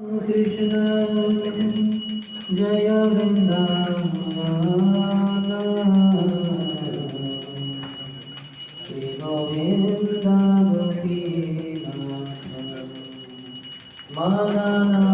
Krishna Jaya Vrindavana Shri Govinda Gopinath Madana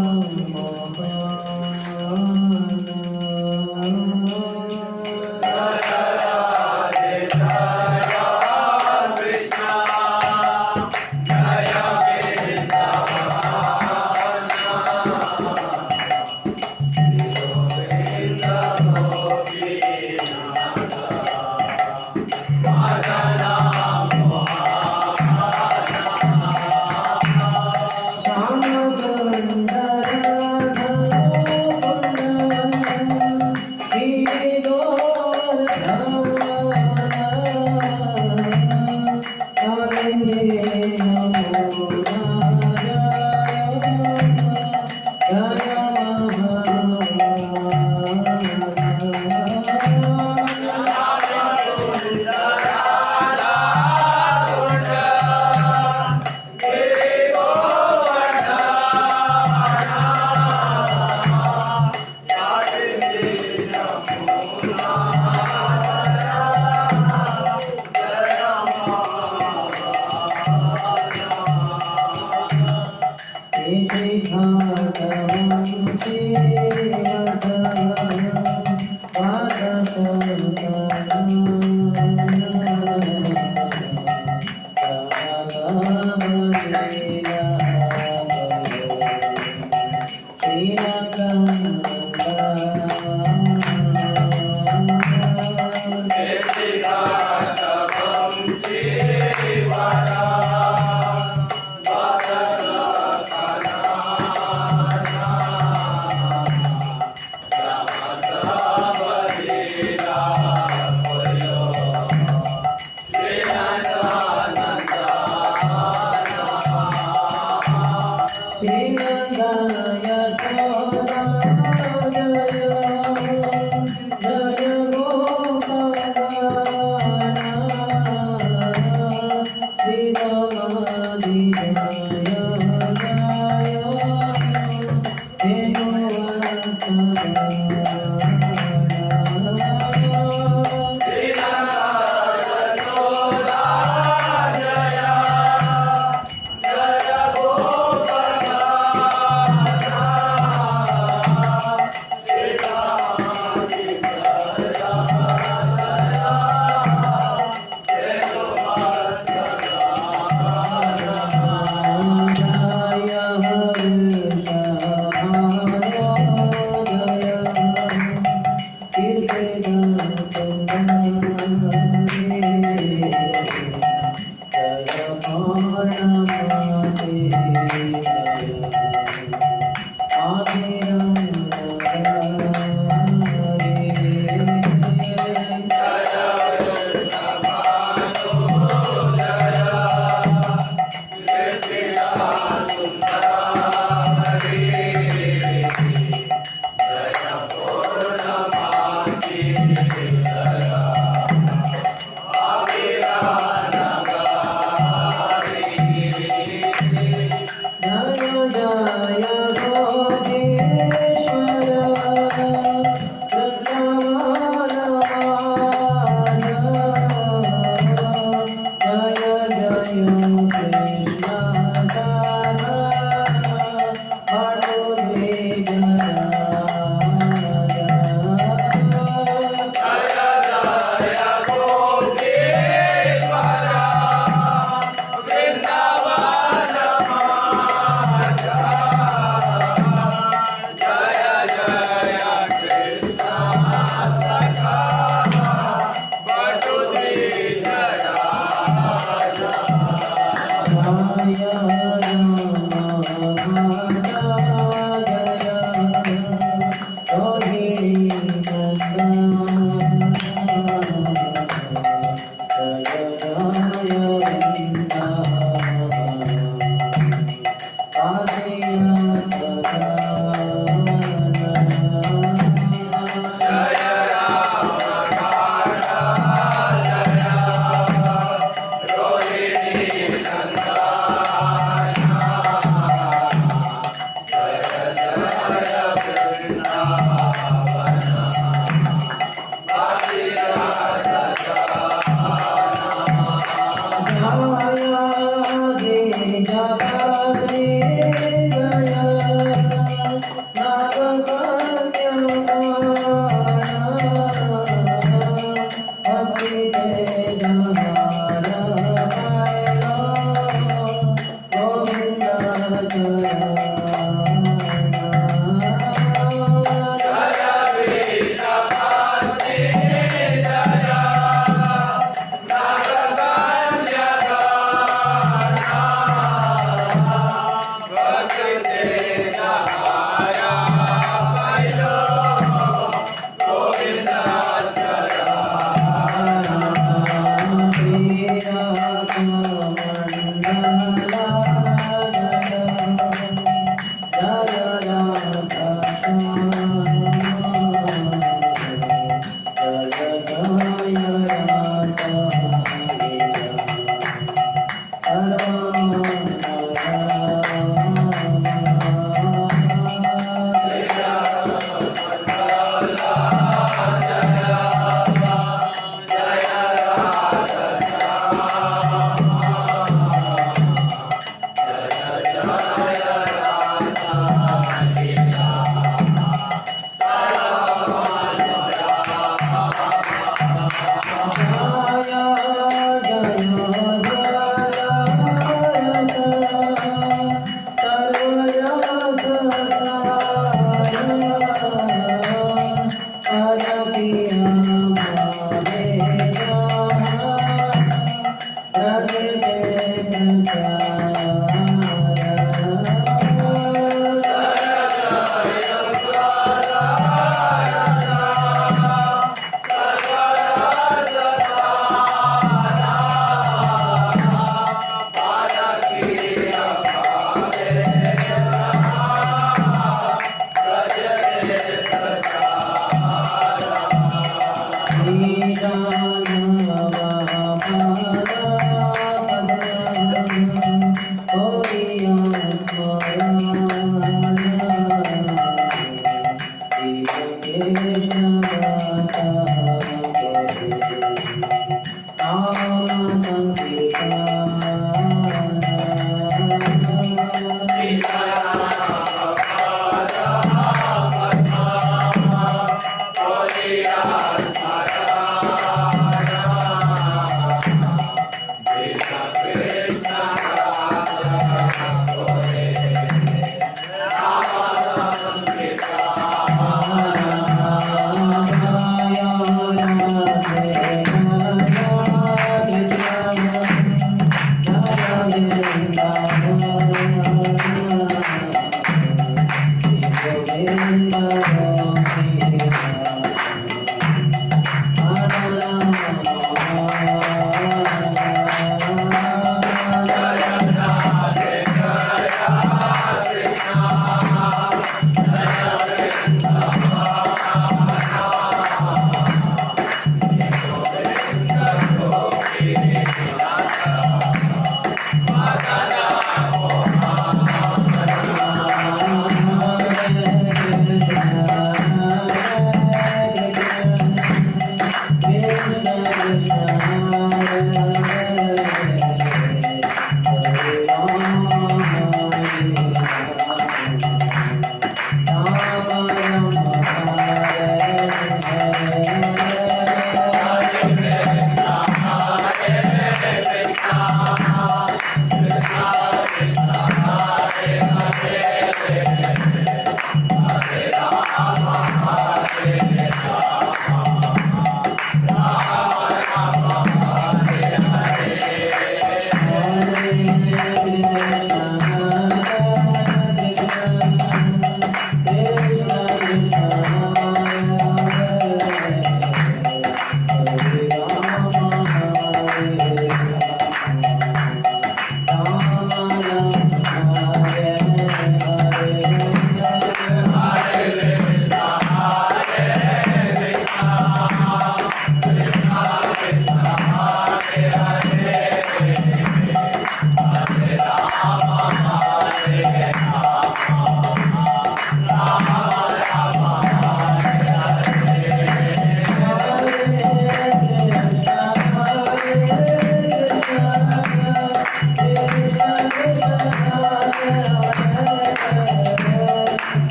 Hare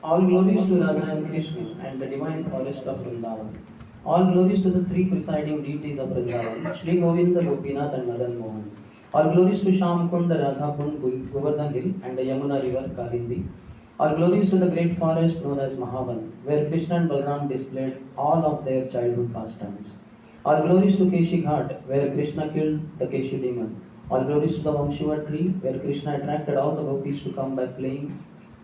All glories to Radha and Krishna and the divine forest of Vrindavan. All glories to the three presiding deities of Vrindavan, Shri Govinda, Gopinath and Madan Mohan. All glories to Sham Kund, Radha Kund, Govardhan Hill and the Yamuna River, Kalindi. All glories to the great forest known as Mahavan, where Krishna and Balram displayed all of their childhood pastimes. All glories to Keshi Ghat, where Krishna killed the Keshi demon. All glories to the Vamshiva tree, where Krishna attracted all the gopis to come by playing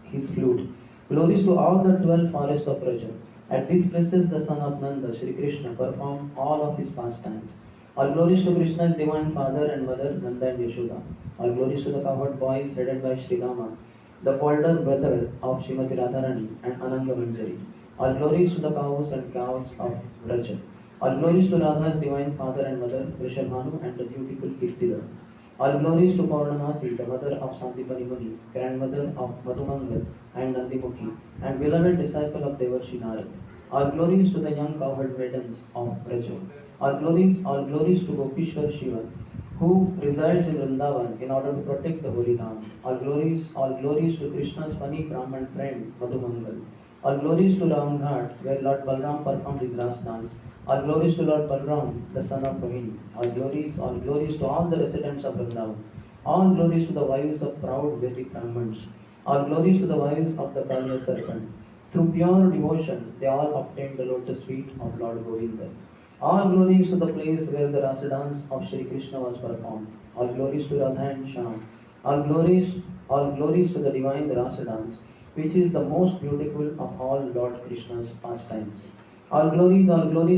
his flute. Glories to all the 12 forests of Raja. At these places, the son of Nanda, Shri Krishna, performed all of his pastimes. All glories to Krishna's divine father and mother, Nanda and Yashoda. All glories to the cowherd boys headed by Sri Rama, the older brother of Srimati Radharani and Ananga Manjari. All glories to the cows and cows of Raja. All glories to Radha's divine father and mother, Vrishabhanu and the beautiful Kirtida. All glories to Purnamasi, the mother of Santipani Muni, grandmother of Madhumangal and Nandimukhi, and beloved disciple of Devarshi Narad. All glories to the young cowherd maidens of Braja. All glories to Gopishwar Shiva, who resides in Vrindavan in order to protect the holy Dham. All glories to Krishna's funny Brahman friend Madhumangal. All glories to Ramghat, where Lord Balram performed his Ras dance. All glories to Lord Balram, the son of Rohini. All glories to all the residents of Vrindavan. All glories to the wives of proud Vedic Brahmins. All glories to the wives of the Kalya serpent. Through pure devotion, they all obtained the lotus feet of Lord Govinda. All glories to the place where the Rasa dance of Shri Krishna was performed. All glories to Radha and Shyam. All glories to the divine Rasa dance, which is the most beautiful of all Lord Krishna's pastimes. All glories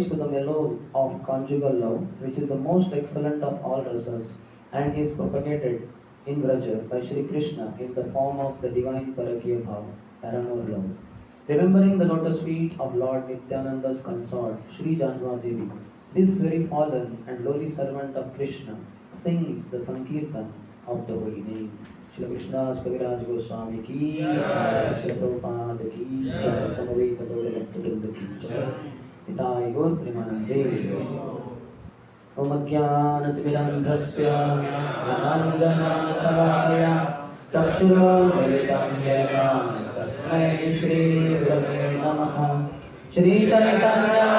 to the mellow of conjugal love, which is the most excellent of all rasas, and is propagated in Vraja by Shri Krishna in the form of the divine Parakya Bhav, paramour love. Remembering the lotus feet of Lord Nityananda's consort, Shri Janma Devi, this very fallen and lowly servant of Krishna sings the Sankirtan of the holy name. Shri Krishna's Kaviraj Goswami ki jai, Shri Prabhupada ki jai, Samaveta Gaura Bhakta ki jai, Nitai Gaur Premanande. Om Ajnanatimirandhasya Ananjana Salakaya Chakshuromilitam Yena Tasmai Shri Gurave Namaha. Shri Chaitanya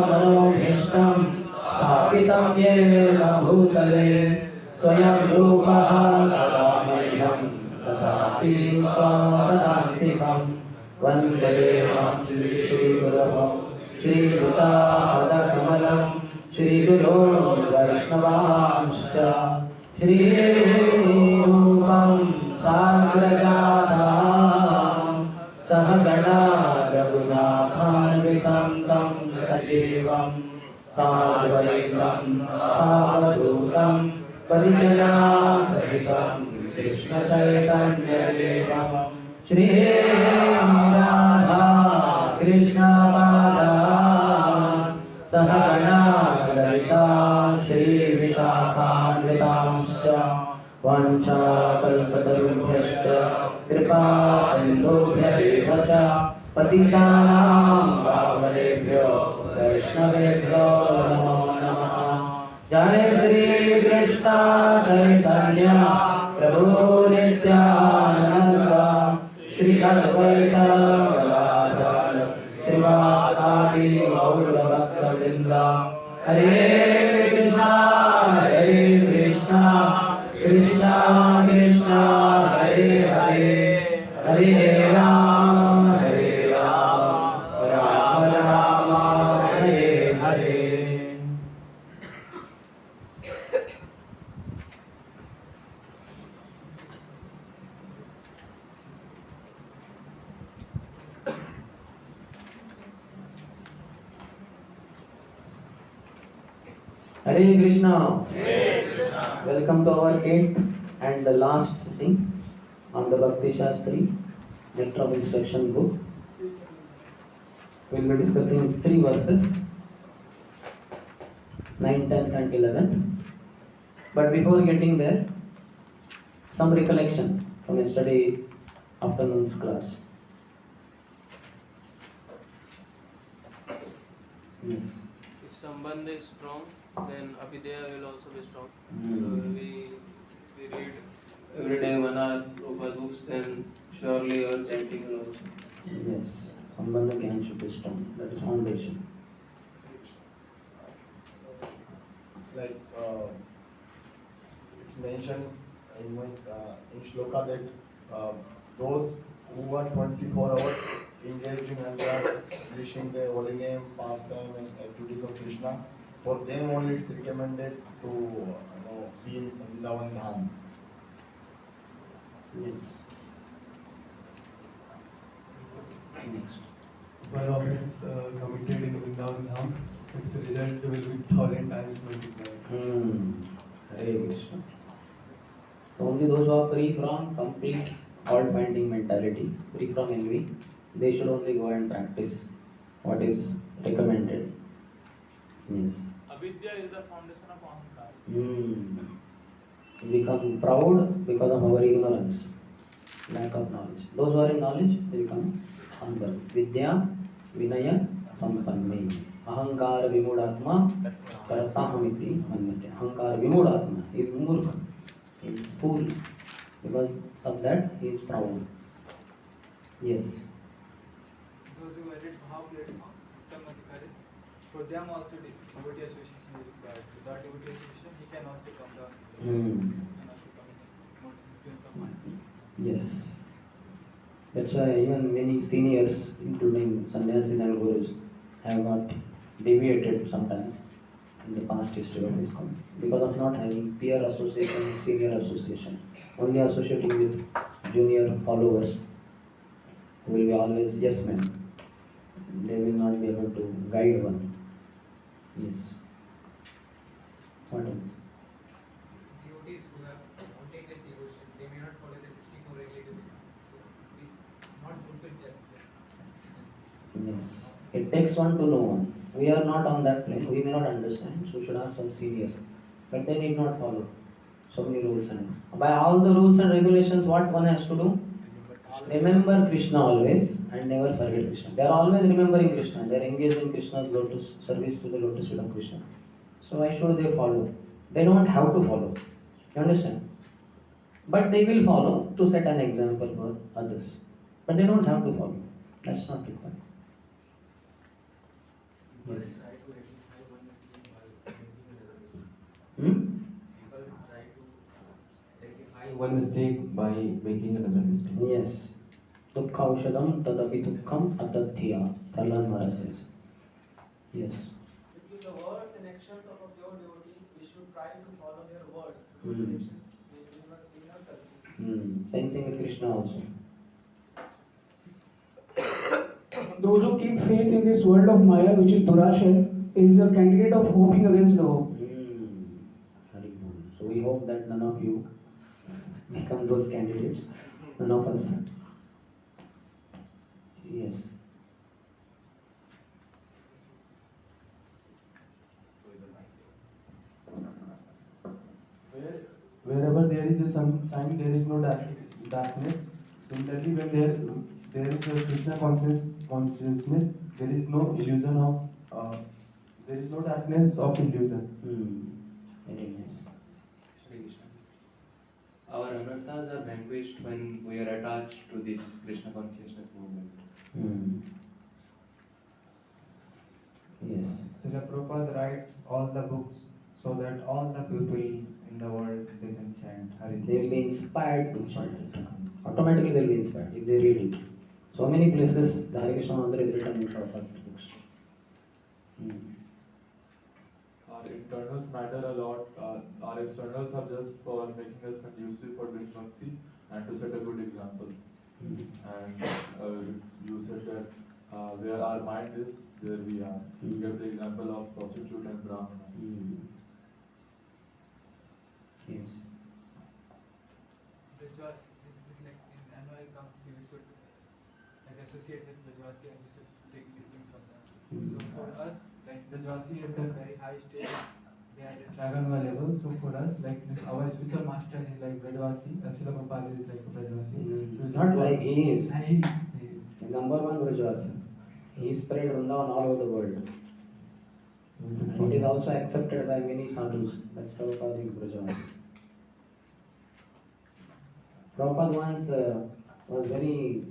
Manobhishtam Sthapitam Yena Bhutale Swayam Rupaha Tadamaham Tadapi Swadadantikam Vandeham Shri Guravam Shri Gita Kamalam Shri Guru Vaishnavamscha Shri Rupam Sagrajadam Sahagana Raghunathanvitam Tam Sajivam Sadvaitam Savadutam Parijana Sahitam Krishna Chaitanya Devam Shri Radha Krishna Pada Sahagana Lalita Shri Vishakhanvitamscha Vancha Kalpatarubhyascha Kripa Sindhubhya Evacha Patitanam Pavanebhyo Vaishnavebhyo Namo Namaha. Jai Shri Krishna Chaitanya Prabhu Nityananda Shri Advaita Gadadhar Srivasadi Gaura Bhakta Vrinda. Hare Krishna Krishna Krishna Hare Hare, Hare Rama, Rama Rama, Hare Hare. Hare Krishna. Welcome to our eighth and the last sitting on the Bhakti Shastri, Nectar of Instruction book. We will be discussing three verses, 9th, 10th and 11th. But before getting there, some recollection from yesterday afternoon's class. Yes. If Sambandha is strong, then Abhidheya will also be strong. Hmm. We read every day 1 hour Prabhupada books, then surely our chanting will also. Yes, Sambandha Gyan should be strong. That is foundation. Like it's mentioned in shloka that those who are 24 hours engaged in Haridas, wishing the holy name, pastime and activities of Krishna, for them only it's recommended to be in Vrindavan Dham. Yes. Next. One offense committed in Vrindavan Dham, its result will be 1,000 times multiplied. Hare Krishna. So only those who are free from complete fault finding mentality, free from envy, they should only go and practice what is recommended. Yes. Avidya is the foundation of ahankar. We become proud because of our ignorance, lack of knowledge. Those who are in knowledge, they become humble. Vidya, Vinaya, Sampanne. Ahankar Vimudatma, Kartahamiti Manyate. Ahankar Vimudatma, he is murkh, he is fool. Because of that, he is proud. Yes. Those who added Bhav platform, Uttam Adhikari, for them also devotee association is required. Without devotee association, he can also come down. He can also come in more influence of mind. Yes. That's why even many seniors, including sannyasis and gurus, have got deviated sometimes in the past history of ISKCON because of not having peer association, senior association. Only associating with junior followers who will be always yes men. They will not be able to guide one. Yes. What else? Devotees who have spontaneous devotion, they may not follow the 64 regulative exams. So please not fulfill chapter. Yes. It takes one to know one. We are not on that plane. We may not understand. So we should ask some seniors. But they need not follow so many rules and by all the rules and regulations, what one has to do? Remember Krishna always and never forget Krishna. They are always remembering Krishna. They are engaged in Krishna's lotus service to the lotus feet of Krishna. So why should they follow? They don't have to follow. You understand? But they will follow to set an example for others. But they don't have to follow. That's not required. Yes. Try to rectify one mistake by making another mistake. People try to rectify one mistake by making another mistake. Yes. Dukkha aushadam tadapi dukkham atadhya. Prahlad Maharaj says. Yes. Between the words and actions of a pure devotee, we should try to follow their words. Hmm. Because actions they will not correct. Same thing with Krishna also. Those who keep faith in this world of Maya, which is Durashay, is a candidate of hoping against the hope. Very good. So we hope that none of you become those candidates. None of us. Yes. Wherever there is a sign, there is no darkness. Similarly, when there is a Krishna consciousness, there is no illusion of there is no darkness of illusion. Very nice. Shri Krishna. Our anarthas are vanquished when we are attached to this Krishna consciousness movement. Yes. Srila Prabhupada writes all the books so that all the people in the world they can chant Hare They will be Krishna. inspired to chant it. Automatically they will be inspired if they read it. So many places the Hare Krishna mantra is written in Prabhupada books. Our internals matter a lot. Our externals are just for making us conducive for doing bhakti and to set a good example. And you said that where our mind is, there we are. You gave the example of prostitute and brahmana. Yes. Brajvas, it's like in annual camp, we should like associate with Brajvasi and we should take teaching from them. So for us, like Brajvasi at the very high stage, they are at Raganva level. So for us, like this, our spiritual master is like Brajvasi, Srila Prabhupada is like a Brajvasi. So It's not like he is. And The number one Brajvasi. He spread Vrindavan all over the world. It is also accepted by many sadhus that Prabhupada is Brajvasi. Prabhupada once was very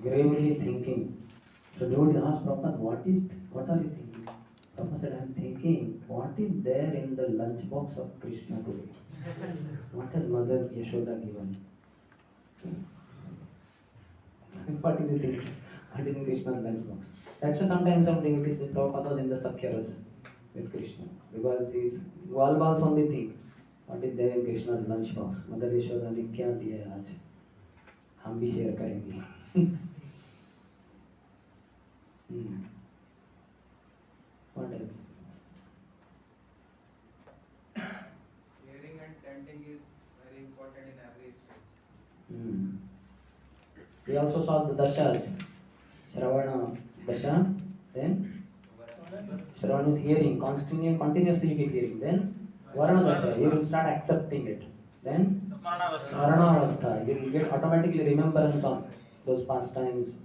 gravely thinking. So devotee asked Prabhupada, what are you thinking? Prabhupada said, I am thinking, what is there in the lunchbox of Krishna today? What has Mother Yashoda given? What is it in, what is in Krishna's lunchbox? That's why sometimes some devotees say Prabhupada was in the Sakhyaras with Krishna. Because his Valbals only think, what is there in Krishna's lunchbox? Mother Yashoda ने क्या दिया है आज? हम भी share करेंगे. What else? Hearing and chanting is very important in every stage. We also saw the dashas. Shravana dasha, then Shravana is hearing, continuously you keep hearing. Then Varana dasha, you will start accepting it. Then Smaranavastha, you will get automatically remembrance of those pastimes,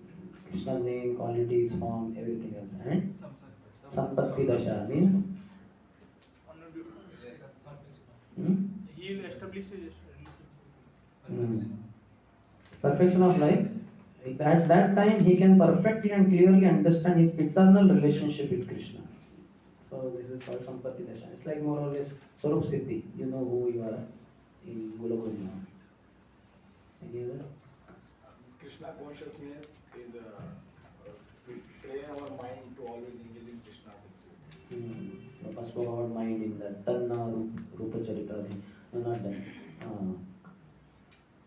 Krishna's name, qualities, form, everything else. And Sampatti dasha means he will establish his relationship. Perfection of life. At that time, he can perfectly and clearly understand his eternal relationship with Krishna. So this is called Sampatti Dasha. It's like more or less Swarup Siddhi. You know who you are in Golokam now. Any other? Krishna consciousness is to train our mind to always engage in Krishna's activity. Prabhupada spoke about mind in that Tanna Rupa Charita. No, not that.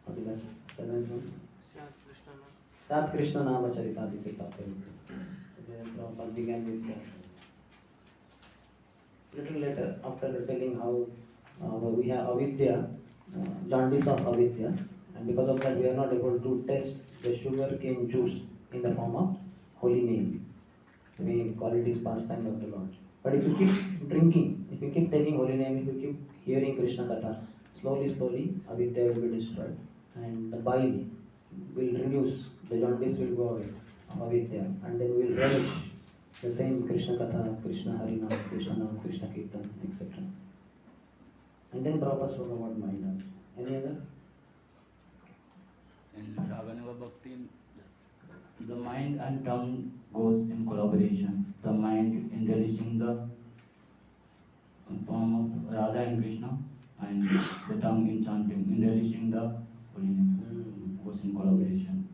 What is that? Seventh one? Sat Krishna Nama Charitadi se Then Prabhupada began with that. Little later, after telling how we have avidya, jaundice of avidya, and because of that we are not able to taste the sugar cane juice in the form of holy name. We call it is pastime of the Lord. But if you keep drinking, if you keep taking holy name, if you keep hearing Krishna Katha, slowly avidya will be destroyed and the bile will reduce, the jaundice will go away of avidya, and then we will relish the same Krishna Katha, Krishna Harinam, Krishna Nam, Krishna Kirtan, etc. And then Prabhupada spoke about mind also. Any other? In Raganava Bhakti, the mind and tongue goes in collaboration. The mind in relishing the form of Radha and Krishna, and the tongue in chanting, in relishing the holy name, goes in collaboration.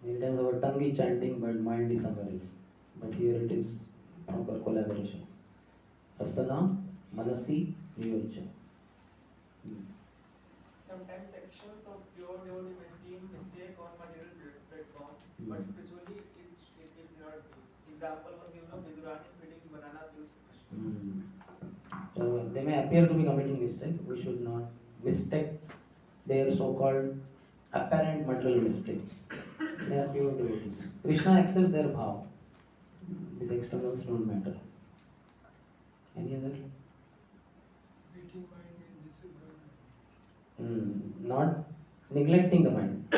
Many times our tongue is chanting but mind is somewhere else. But here it is proper collaboration. Sasana, Manasi, Niyojya. Sometimes actions of pure devotee may seem mistake on material platform, but spiritually it will not be. Example was given of Vidurani feeding banana juice to Krishna. So they may appear to be committing mistake. We should not mistake their so-called apparent material mistake. They are pure devotees. Krishna accepts their bhav. These externals don't matter. Any other? beating mind in discipline. Not neglecting the mind.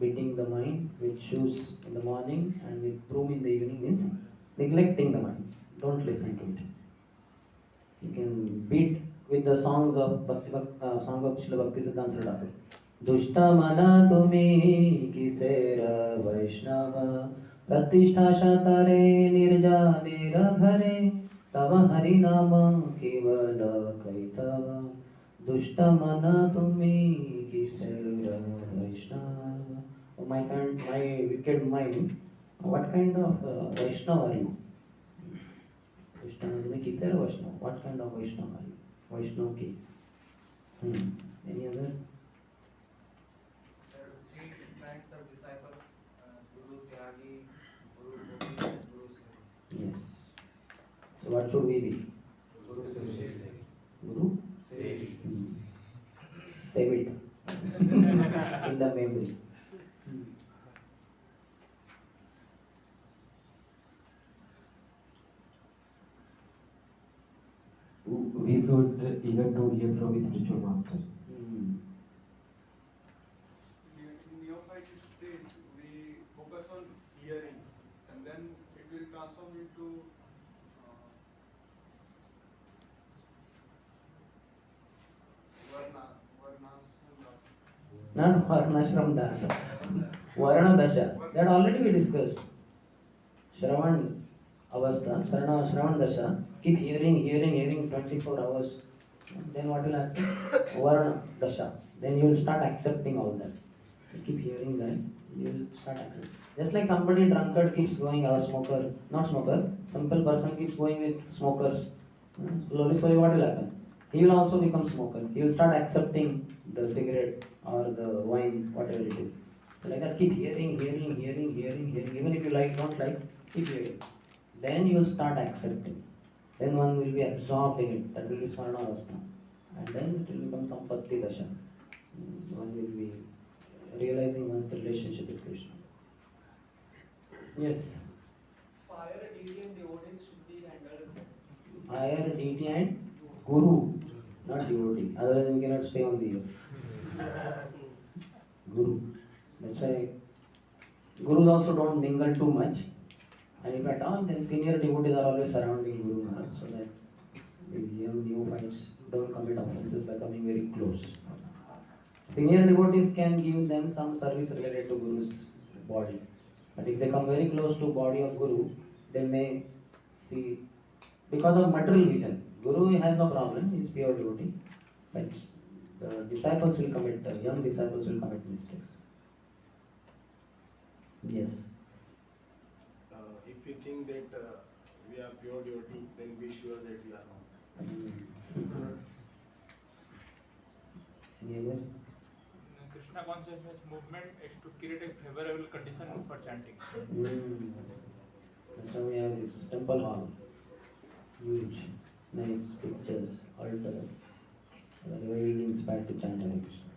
Beating the mind with shoes in the morning and with broom in the evening means neglecting the mind. Don't listen to it. You can beat with the songs of song of Srila Bhakti Siddhanta Saraswati. Dushta mana tumi kisera Vaishnava Pratishtha shatare nirja nira ghare तव हरि नाम केवल कैतव दुष्ट मन तुम्ही किसेर वैष्णव. Oh, my wicked mind, what kind of Vaishnava are you? Vaishnava तुम्ही किसेर वैष्णव, what kind of Vaishnava are you? Vaishnava की. Any other? There are three kinds of disciple: Guru Tyagi, Guru Gopi, and Guru Sevi. Yes. So what should we be? Guru Sevi. Guru? Sevi. Save it in the memory. We should eager to hear from his spiritual master. In neophyte stage, we focus on hearing, and then it will transform into Not Varnashram Das. Varana Dasha. That already we discussed. Shravan Avastha, Shravan Dasha. Keep hearing 24 hours. Then what will happen? Varana Dasha. Then you will start accepting all that. You keep hearing that, you will start accepting. Just like somebody drunkard keeps going, a smoker, not smoker, simple person keeps going with smokers. Slowly what will happen? He will also become smoker. He will start accepting the cigarette or the wine, whatever it is. So like that, keep hearing. Even if you like, don't like, keep hearing. Then you will start accepting. Then one will be absorbed in it. That will be Smarna Avastha. And then it will become Sampatti Dasha. One will be realizing one's relationship with Krishna. Yes. Fire, deity, and devotees should be handled. Higher deity and Guru, not devotee. Otherwise, you cannot stay on the earth. Guru. That's why Gurus also don't mingle too much. And if at all, then senior devotees are always surrounding Guru Maharaj, so that the young neophytes don't commit offenses by coming very close. Senior devotees can give them some service related to Guru's body. But if they come very close to body of Guru, they may see, because of material vision. Guru has no problem, he is pure devotee. But the disciples will commit, the young disciples will commit mistakes. Yes. If we think that we are pure devotee, then be sure that we are not. Any other? Krishna consciousness movement is to create a favorable condition for chanting. That's why we have this temple hall. Huge, nice pictures, altar. We are very inspired to chant Hare Krishna.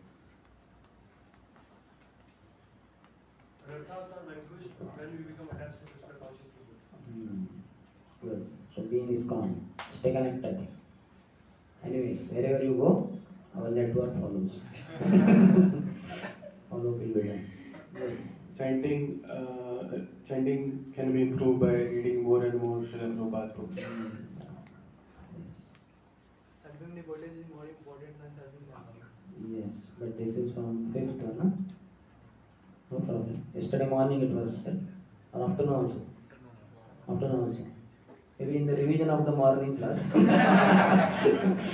Rathas are vanquished when we become attached to Krishna consciousness. Good. So be in ISKCON. Stay connected. Anyway, wherever you go, our network follows. Follow will be done. Yes. Chanting can be improved by reading more and more Srila Prabhupada books. Serving devotees is more important than serving them. Yes, but this is from 5th one, huh? No problem. Yesterday morning it was said, or afternoon also. Afternoon also. Maybe in the revision of the morning class.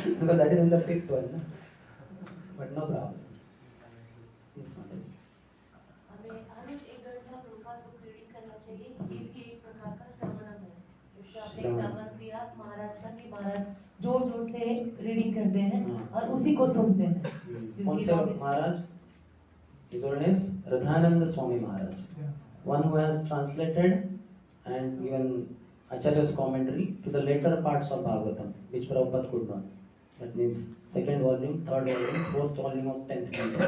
Because that is in the 5th one. No? But no problem. Yes, madam. हमें हर रोज 1 घंटा Prabhupada book reading करना चाहिए. ये भी एक प्रकार का श्रवणम है. इसका आपने एग्जाम्पल दिया महाराज का कि महाराज जोर जोर से रीडिंग करते हैं और उसी को सुनते हैं. कौन से महाराज? His own is Radhananda Swami Maharaj. One who has translated and given Acharya's commentary to the later parts of Bhagavatam, which Prabhupada could not. That means 2nd volume, 3rd volume, 4th volume of 10th canto.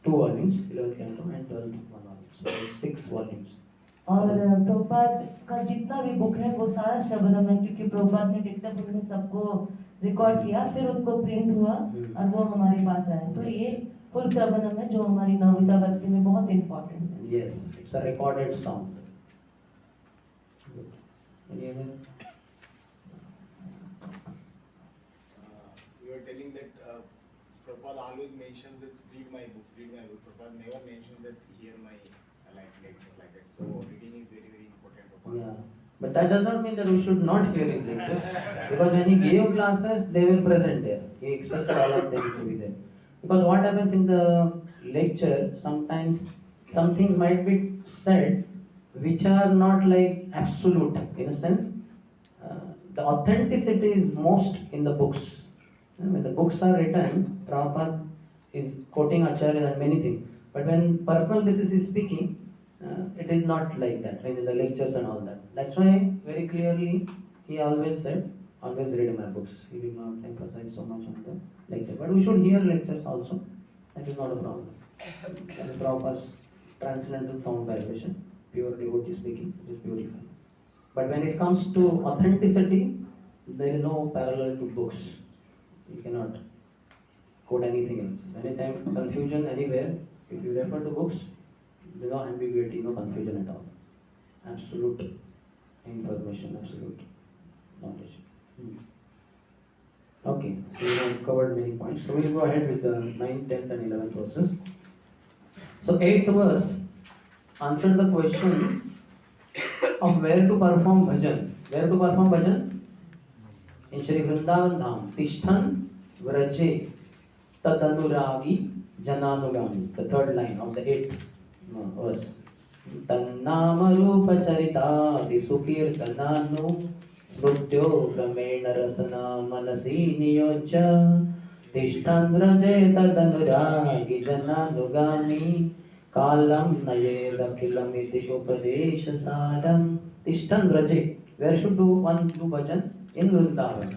2 volumes, 11th canto and 12th one volume. So 6 volumes. और प्रभुपाद का जितना भी book है वो सारा श्रवणम है, क्योंकि प्रभुपाद ने डिक्टेट में सबको रिकॉर्ड किया, फिर उसको प्रिंट हुआ और वो हमारे पास आया. तो ये फुल श्रवणम है जो हमारी नवविता भक्ति में बहुत इम्पोर्टेंट है. Yes, it's a recorded sound. Any other? You were telling that Prabhupada always mentions that read my book. Prabhupada never mentioned that hear my lectures like that. So reading is very, very important. Yeah. But that does not mean that we should not hear his lectures, because when he gave classes, they were present there. He expected all of them to be there. Because what happens in the lecture, sometimes some things might be said which are not like absolute in a sense. The authenticity is most in the books. When the books are written, Prabhupada is quoting Acharya and many things. But when personal basis is speaking, it is not like that, like in the lectures and all that. That's why very clearly he always said, always read my books. He did not emphasize so much on the lecture. But we should hear lectures also. That is not a problem. The Prabhupada's transcendental sound vibration, pure devotee speaking, it is purified. But when it comes to authenticity, there is no parallel to books. You cannot quote anything else. Anytime confusion anywhere, if you refer to books, there is no ambiguity, no confusion at all. Absolute information, absolute knowledge. Okay, so we have covered many points. So we will go ahead with the 9th, 10th and 11th verses. So 8th verse answered the question of where to perform bhajan. Where to perform bhajan? In Shri Vrindavan Dham. Tishthan Vraje Tadanuragi Jananugami. The third line of the 8th verse. Tannama Rupa Charitati Sukirtananu Smrutyo Kramena Rasana Manasi Niyojya Tishthan Vraje Tadanuragi Jananugami Kalam Nayeda Kilamiti Upadesha Sadam. Tishthan Vraje. Where should one do bhajan? In Vrindavan.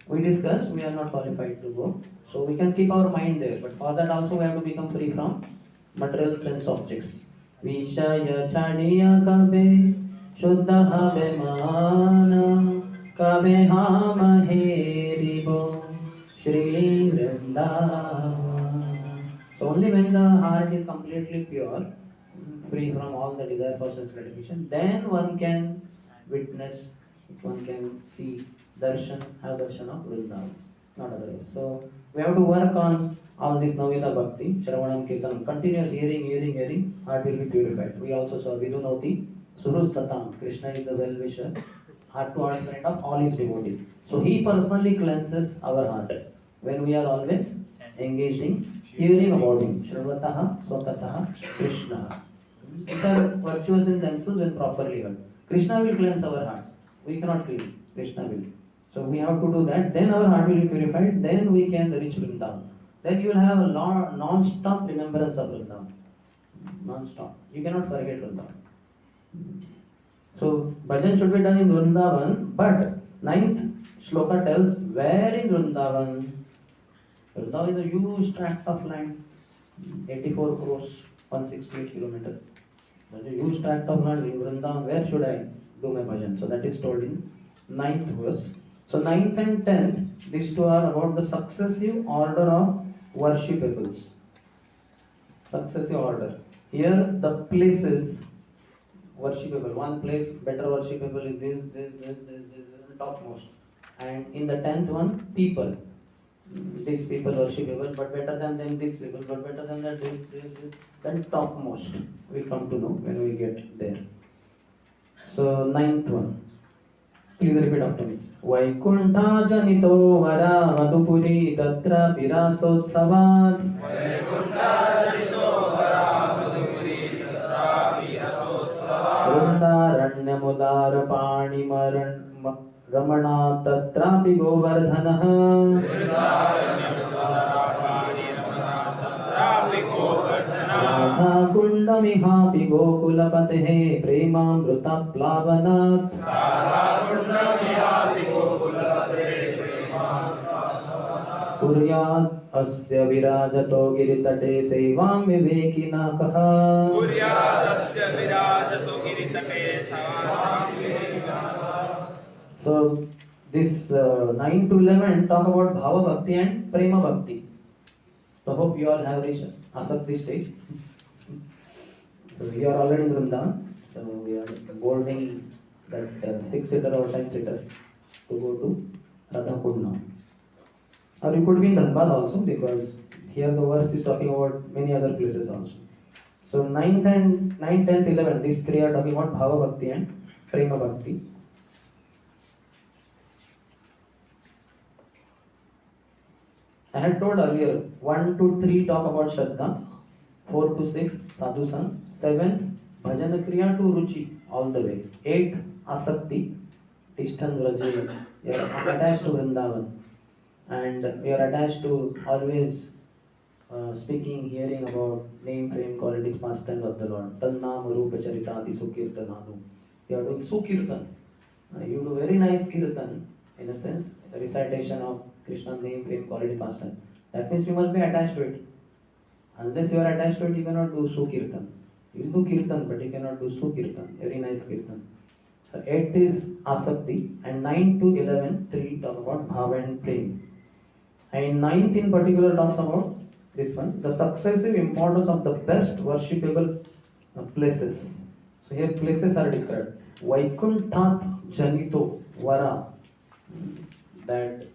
We discussed, we are not qualified to go. So we can keep our mind there. But for that also we have to become free from material sense objects. Vishaya Chadiya Kabe Shuddha Bemana Kabe Hama Heribo Shri Vrindavan. So only when the heart is completely pure, free from all the desire for sense gratification, then one can witness, one can see darshan, have darshan of Vrindavan, not otherwise. So we have to work on all this Navita Bhakti, Shravanam Kirtanam, continuous hearing, heart will be purified. We also saw Vidunoti, Surut Satam, Krishna is the well-wisher, heart to heart friend of all his devotees. So he personally cleanses our heart when we are always engaged in hearing about him. Shravataha, Swatataha, Krishna. These are virtuous in themselves when properly heard. Krishna will cleanse our heart. We cannot clean. Krishna will. So we have to do that. Then our heart will be purified. Then we can reach Vrindavan. Then you will have a non-stop remembrance of Vrindavan. Non-stop. You cannot forget Vrindavan. So bhajan should be done in Vrindavan. But 9th shloka tells where in Vrindavan. Vrindavan is a huge tract of land. 84 crores, 168 kilometers. That is a huge tract of land in Vrindavan. Where should I do my bhajan? So that is told in 9th verse. So 9th and 10th, these two are about the successive order of worshippables. Successive order. Here the places worshipable. One place better worshipable is this, topmost. And in the 10th one, people. These people worshipable, but better than them, these people, but better than that, this. Then topmost. We'll come to know when we get there. So 9th one. Please repeat after me. Vaikuntha janito vara madhupuri tatra virasotsavat. Vaikuntha janito vara madhupuri tatra virasotsavat. Vrindaranya mudara pani ramana tatrapi govardhanaha. Vrindaranya mudara pani ramana tatrapi govardhanaha. Radha kundamihapi gokulapatehe premamruta plavanat. Kuryat asya virajato giritate sevam vivekina kaha. Kuryat asya virajato giritate sevam vivekina kaha. So this 9 to 11 talk about Bhava Bhakti and Prema Bhakti. So hope you all have reached Asakti stage. So we are already in Vrindavan. So we are boarding that 6-seater or 10-seater to go to Radhakund now. Or you could be in Dhanbad also, because here the verse is talking about many other places also. So 9th, 10th, 11th, these three are talking about Bhava Bhakti and Prema Bhakti. I had told earlier, 1 to 3 talk about Shraddha, 4 to 6 Sadhu Sang, 7th Bhajan Kriya to Ruchi, all the way. 8th Asakti, Tishtan Vraji, you are attached to Vrindavan, and you are attached to always speaking, hearing about name, fame, qualities, pastimes of the Lord. Tannam Rupa Charitati Sukirtananu. You are doing Sukirtan. You do very nice Kirtan, in a sense, a recitation of Krishna's name, fame, quality, pastime. That means you must be attached to it. Unless you are attached to it, you cannot do Sukirtan. You will do Kirtan, but you cannot do Sukirtan, very nice Kirtan. So 8th is Asakti, and 9 to 11, 3 talk about Bhava and Prem. And 9th in particular talks about this one, the successive importance of the best worshipable places. So here places are described. Vaikunthat Janito Vara. That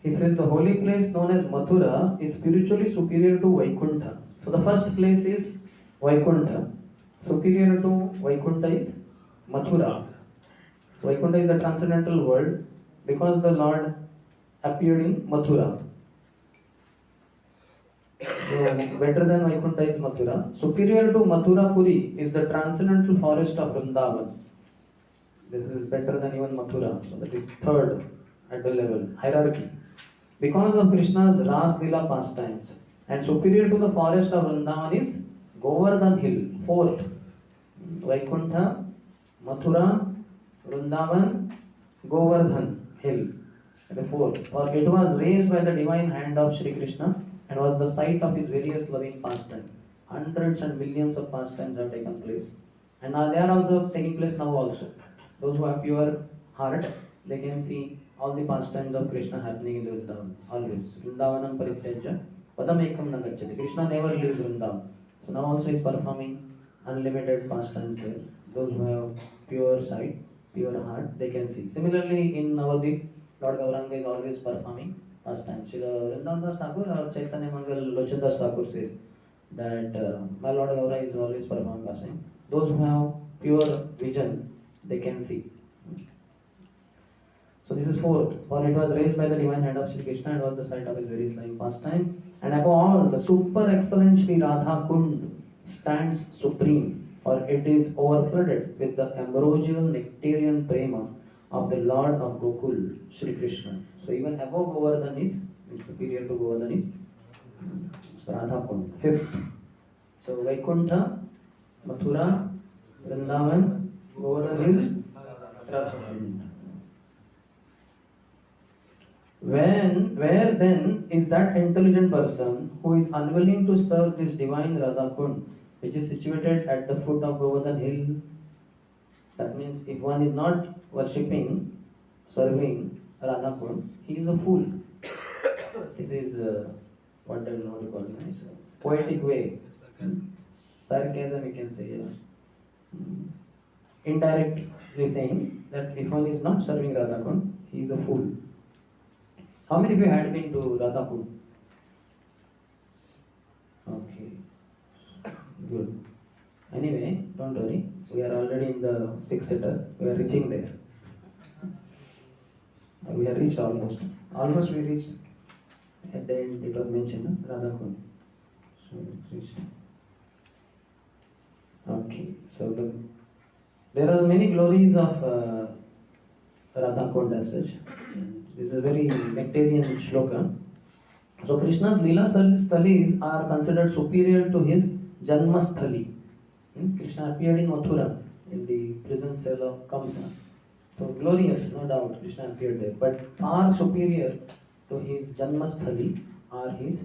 he says the holy place known as Mathura is spiritually superior to Vaikuntha. So the first place is Vaikuntha. Superior to Vaikuntha is Mathura. So Vaikuntha is the transcendental world because the Lord appeared in Mathura. So better than Vaikuntha is Mathura. Superior to Mathura Puri is the transcendental forest of Vrindavan. This is better than even Mathura. So that is third at the level, hierarchy. Because of Krishna's Ras Lila pastimes. And superior to the forest of Vrindavan is Govardhan Hill, fourth. Vaikuntha, Mathura, Vrindavan, Govardhan Hill, the fourth. For it was raised by the divine hand of Sri Krishna and was the site of his various loving pastimes. Hundreds and millions of pastimes have taken place. And now they are also taking place now also. Those who have pure heart, they can see all the pastimes of Krishna happening in Vrindavan. Always. Vrindavanam parityajya padam ekam na gacchati. Krishna never leaves Vrindavan. So now also he is performing unlimited pastimes there. Those who have pure sight, pure heart, they can see. Similarly in Navadvip, Lord Gauranga is always performing pastimes. Sri Vrindavan Das Thakur or Chaitanya Mangal Lochan Das Thakur says that my Lord Gauranga is always performing pastimes. Those who have pure vision, they can see. So this is fourth. For it was raised by the divine hand of Sri Krishna and was the site of his various loving pastime. And above all, the super excellent Sri Radha Kund stands supreme, for it is overflooded with the ambrosial nectarian prema of the Lord of Gokul, Sri Krishna. So even above Govardhan is superior to Govardhan is Radha Kund. Fifth. So Vaikuntha, Mathura, Vrindavan, Govardhan Hill, Radha Kund. Where then is that intelligent person who is unwilling to serve this divine Radha Kund, which is situated at the foot of Govardhan Hill? That means if one is not worshipping, serving Radha Kund, he is a fool. This is what I know to call it, it's a poetic way. Sarcasm, you can say. Indirectly saying that if one is not serving Radha Kund, he is a fool. How many of you had been to Radha Kund? Okay, good. Anyway, don't worry. We are already in the 6-seater. We are reaching there. We have reached almost. Almost we reached. At the end it was mentioned, Radha Kund. So reached. Okay, so there are many glories of Radha Kund as such. This is a very nectarian shloka. So Krishna's Leela Sthalis are considered superior to his Janmasthali. Krishna appeared in Mathura, in the prison cell of Kamsa. So glorious, no doubt, Krishna appeared there. But far superior to his Janmasthali are his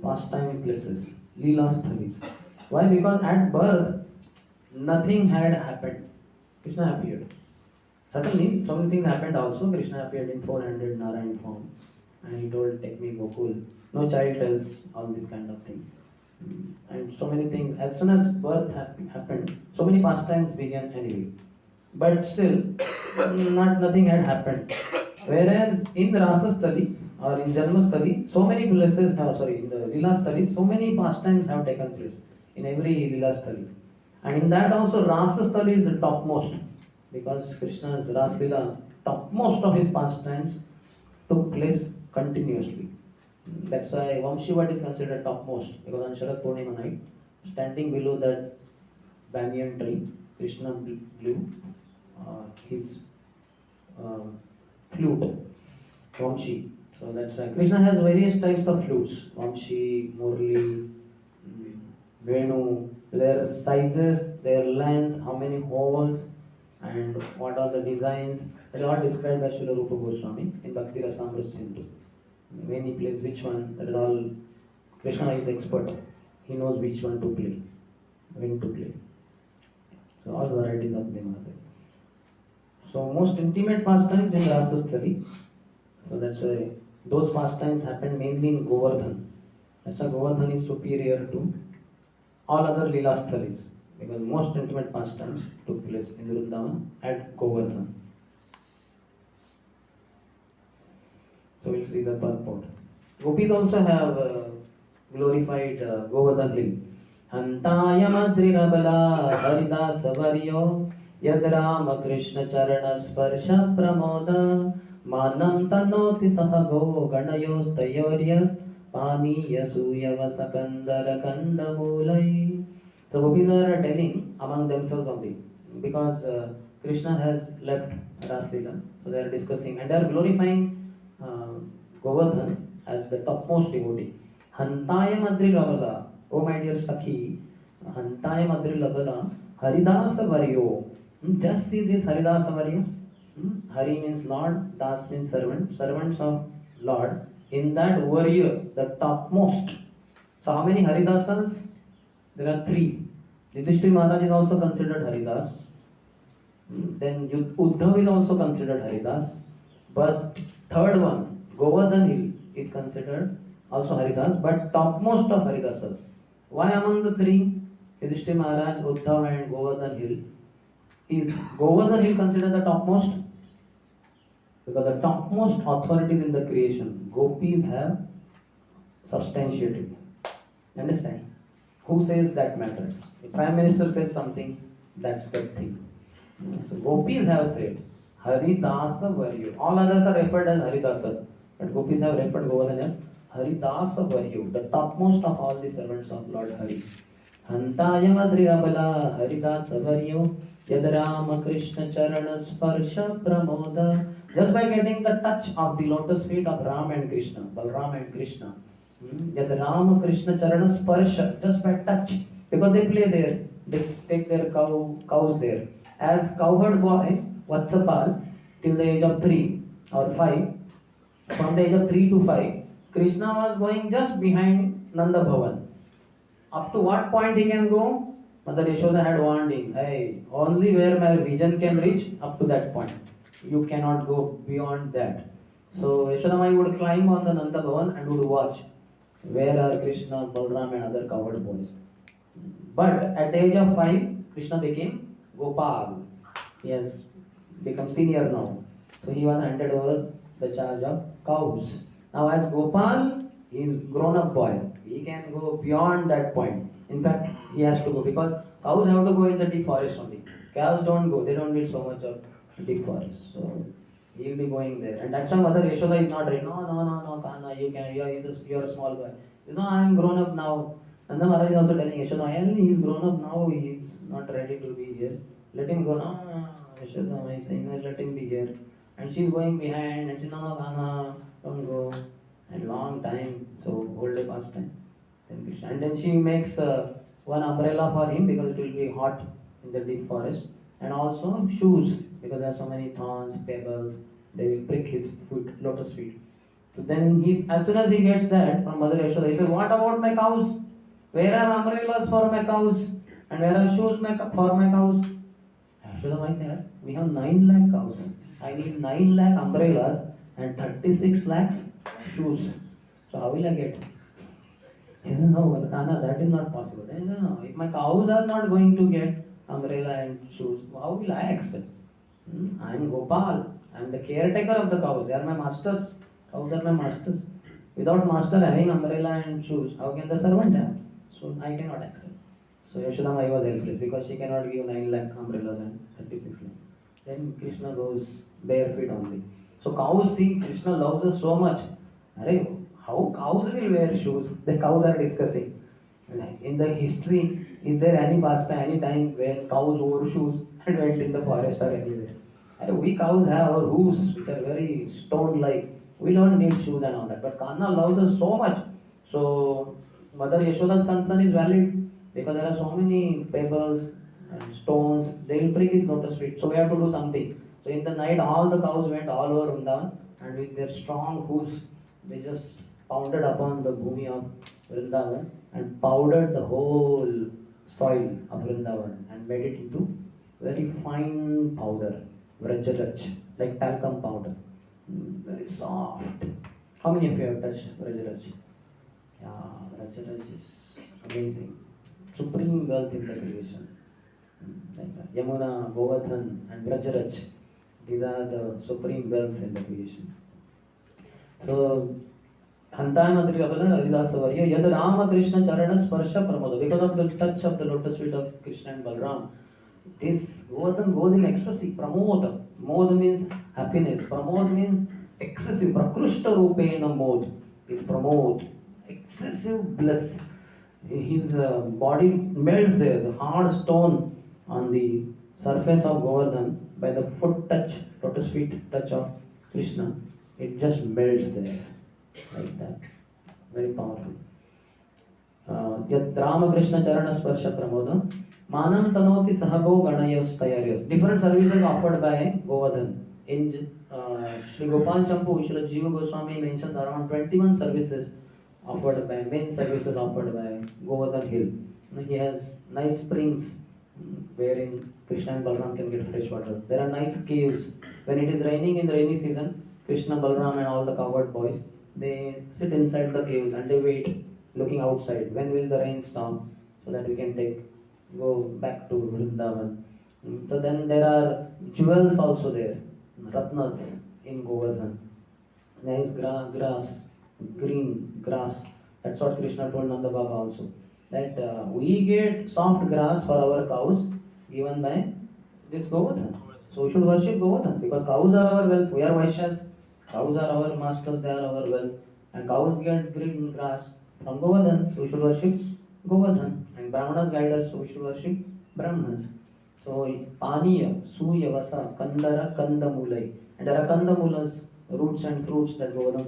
pastime places, Leela Sthalis. Why? Because at birth, nothing had happened. Krishna appeared. Certainly, so many things happened also. Krishna appeared in 400 Narayan form and he told, take me Gokul. No child tells all this kind of thing. And so many things, as soon as birth happened, so many pastimes began anyway. But still, nothing had happened. Whereas in the Rasasthalis or in Janmasthali, so many places have, in the Leela Sthalis, so many pastimes have taken place in every Leela Sthali. And in that also, Rasasthali is the topmost. Because Krishna's Ras Leela, topmost of his pastimes took place continuously. That's why Vamshivat is considered topmost, because on Sharad Purnima night, standing below that banyan tree, Krishna blew his flute, Vamshi. So that's why Krishna has various types of flutes, Vamshi, Murli, Venu, their sizes, their length, how many holes, and what are the designs. That is all described by Srila Rupa Goswami in Bhakti Rasamrita Sindhu. When he plays which one, that is all. Krishna is expert. He knows which one to play, when to play. So all varieties of them are there. So most intimate pastimes in Rasasthali. So that's why those pastimes happen mainly in Govardhan. That's why Govardhan is superior to all other Leela Sthalis, because most intimate pastimes took place in Vrindavan at Govardhan. So we'll see the purport. Gopis also have glorified Govardhan hill. Hantaya madrirabala haridasa varyo yad Rama Krishna charana sparsha pramoda manam tanoti sahago ganayos tayorya pani yasuyava sakandara kandamulai. So Gopis are telling among themselves only, because Krishna has left Raslila, so they are discussing and they are glorifying Govardhan as the topmost devotee. Hantaya Madri Lavala, oh my dear Sakhi, Hantaya Madri Lavala, Haridasa Varyo. Just see this Haridasa Varyo. Hari means Lord, Das means servant, servants of Lord. In that warrior, the topmost. So how many Haridasas? There are 3. Yudhishthira Maharaj is also considered Haridas. Then Uddhav is also considered Haridas. But third one, Govardhan hill, is considered also Haridas, but topmost of Haridasas. Why among the 3, Yudhishthira Maharaj, Uddhav and Govardhan hill, is Govardhan hill considered the topmost? Because the topmost authorities in the creation, Gopis have substantiated. Understand? Who says that matters? If Prime Minister says something, that's the thing. So Gopis have said, Haridasa Varyu. All others are referred as Haridasas, but Gopis have referred Govardhan as Haridasa Varyu, the topmost of all the servants of Lord Hari. Hantaya Madrirabala Haridasa Varyu Yad Rama Krishna Charana Sparsha Pramoda. Just by getting the touch of the lotus feet of Ram and Krishna, Balram and Krishna, Yad Rama Krishna Charana Sparsha, just by touch, because they play there, they take their cows there. As cowherd boy, Vatsapal, till the age of 3 or 5, from the age of 3 to 5, Krishna was going just behind Nanda Bhavan. Up to what point he can go? Mother Yashoda had warned him, hey, only where my vision can reach, up to that point. You cannot go beyond that. So Yashoda Mai would climb on the Nanda Bhavan and would watch where are Krishna, Balram and other cowherd boys. But at the age of 5, Krishna became Gopal. He has become senior now. So he was handed over the charge of cows. Now as Gopal, he is grown up boy. He can go beyond that point. In fact, he has to go because cows have to go in the deep forest only. Cows don't go. They don't need so much of deep forest. So he will be going there. And that's why Mother Yashoda is not ready. No, Kana, you can. You are a small boy. I am grown up now. And the Maharaj is also telling Yashoda, he is grown up now. He is not ready to be here. Let him go. No, Yashoda is saying, no, let him be here. And she is going behind and she no, Kana, don't go. And long time, so hold a past time. And then she makes one umbrella for him because it will be hot in the deep forest. And also shoes, because there are so many thorns, pebbles, they will prick his foot, lotus feet. So then as soon as he gets that from Mother Yashoda, he says, what about my cows? Where are umbrellas for my cows? And where are shoes for my cows? Yashoda Mai said, we have 9 lakh cows. I need 9 lakh umbrellas and 36 lakhs shoes. So how will I get? She said, no, Kana, that is not possible. Said, no, if my cows are not going to get umbrella and shoes, how will I accept? I am Gopal. I am the caretaker of the cows. They are my masters. Cows are my masters. Without master having umbrella and shoes, how can the servant have? So I cannot accept. So Yashoda Mai was helpless because she cannot give 9 lakh umbrellas and 36 lakh. Then Krishna goes bare feet only. So cows see Krishna loves us so much. how cows will wear shoes? The cows are discussing. In the history, is there any past any time where cows wore shoes and went in the forest or anywhere? And we cows have our hooves which are very stone like. We don't need shoes and all that. But Kanna loves us so much. So Mother Yashoda's concern is valid because there are so many pebbles and stones. They will prick his lotus feet. So we have to do something. So in the night, all the cows went all over Vrindavan and with their strong hooves, they just pounded upon the bhumi of Vrindavan and powdered the whole soil of Vrindavan and made it into very fine powder, Vrajaraj, like talcum powder. Very soft. How many of you have touched Vrajaraj? Yeah, Vrajaraj is amazing. Supreme wealth in the creation. Like that. Yamuna, Govardhan, and Vrajaraj. These are the supreme wealths in the creation. So, Hantayamatri Haridas Savarya, Yad Rama Krishna Charana Sparsha Pramoda. Because of the touch of the lotus feet of Krishna and Balram, this Govardhan goes in ecstasy. Pramoda. Moda means happiness. Pramod means excessive. Prakrushta Rupena Mod is Pramod. Excessive bliss. His body melts there. The hard stone on the surface of Govardhan by the foot touch, lotus feet touch of Krishna, it just melts there. Like that. Very powerful. Yat Ramakrishna Charana Sparsha Pramoda. Manam Tanoti Sahago Ganayas Tayaryas. Different services offered by Govardhan. In Sri Gopal Champu, Sri Jiva Goswami mentions around 21 services offered by, main services offered by Govardhan Hill. He has nice springs wherein Krishna and Balram can get fresh water. There are nice caves. When it is raining in the rainy season, Krishna, Balram and all the cowherd boys, they sit inside the caves and they wait, looking outside. When will the rain stop so that we can go back to Vrindavan. So then there are jewels also there, Ratnas in Govardhan. Nice grass, green grass. That's what Krishna told Nanda Baba also. That we get soft grass for our cows given by this Govardhan. So we should worship Govardhan because cows are our wealth. We are Vaishyas. Cows are our masters, they are our wealth. And cows get green grass from Govardhan. So we should worship Govardhan. And Brahmanas guide us, so we should worship Brahmanas. So Paniya, Suya, Vasa, Kandara, Kandamulai. And there are Kandamulas, roots and fruits that Govardhan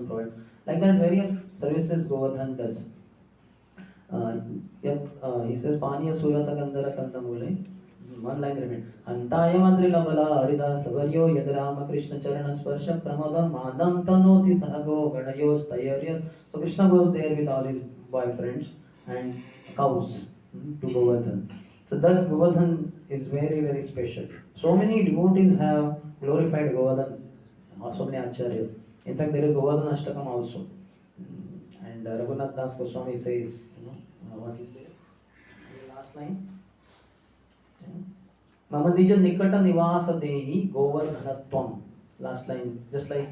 provides. Like that, various services Govardhan does. He says Paniya, Suya, Vasa, Kandara, Kandamulai. One line remains. Antayamatri Labala Harida Savaryo Yadarama Krishna Charana Sparsha Pramoda Madam Tanoti Sahago Gadayos Tayaryat. So Krishna goes there with all his boyfriends and cows to Govardhan. So thus Govardhan is very, very special. So many devotees have glorified Govardhan, or so many acharyas. In fact, there is Govardhan Ashtakam also. And Raghunath Das Goswami says, what is there? The last line. Mama Nija Nikata Nivasa Dehi Govardhanatvam. Last line, just like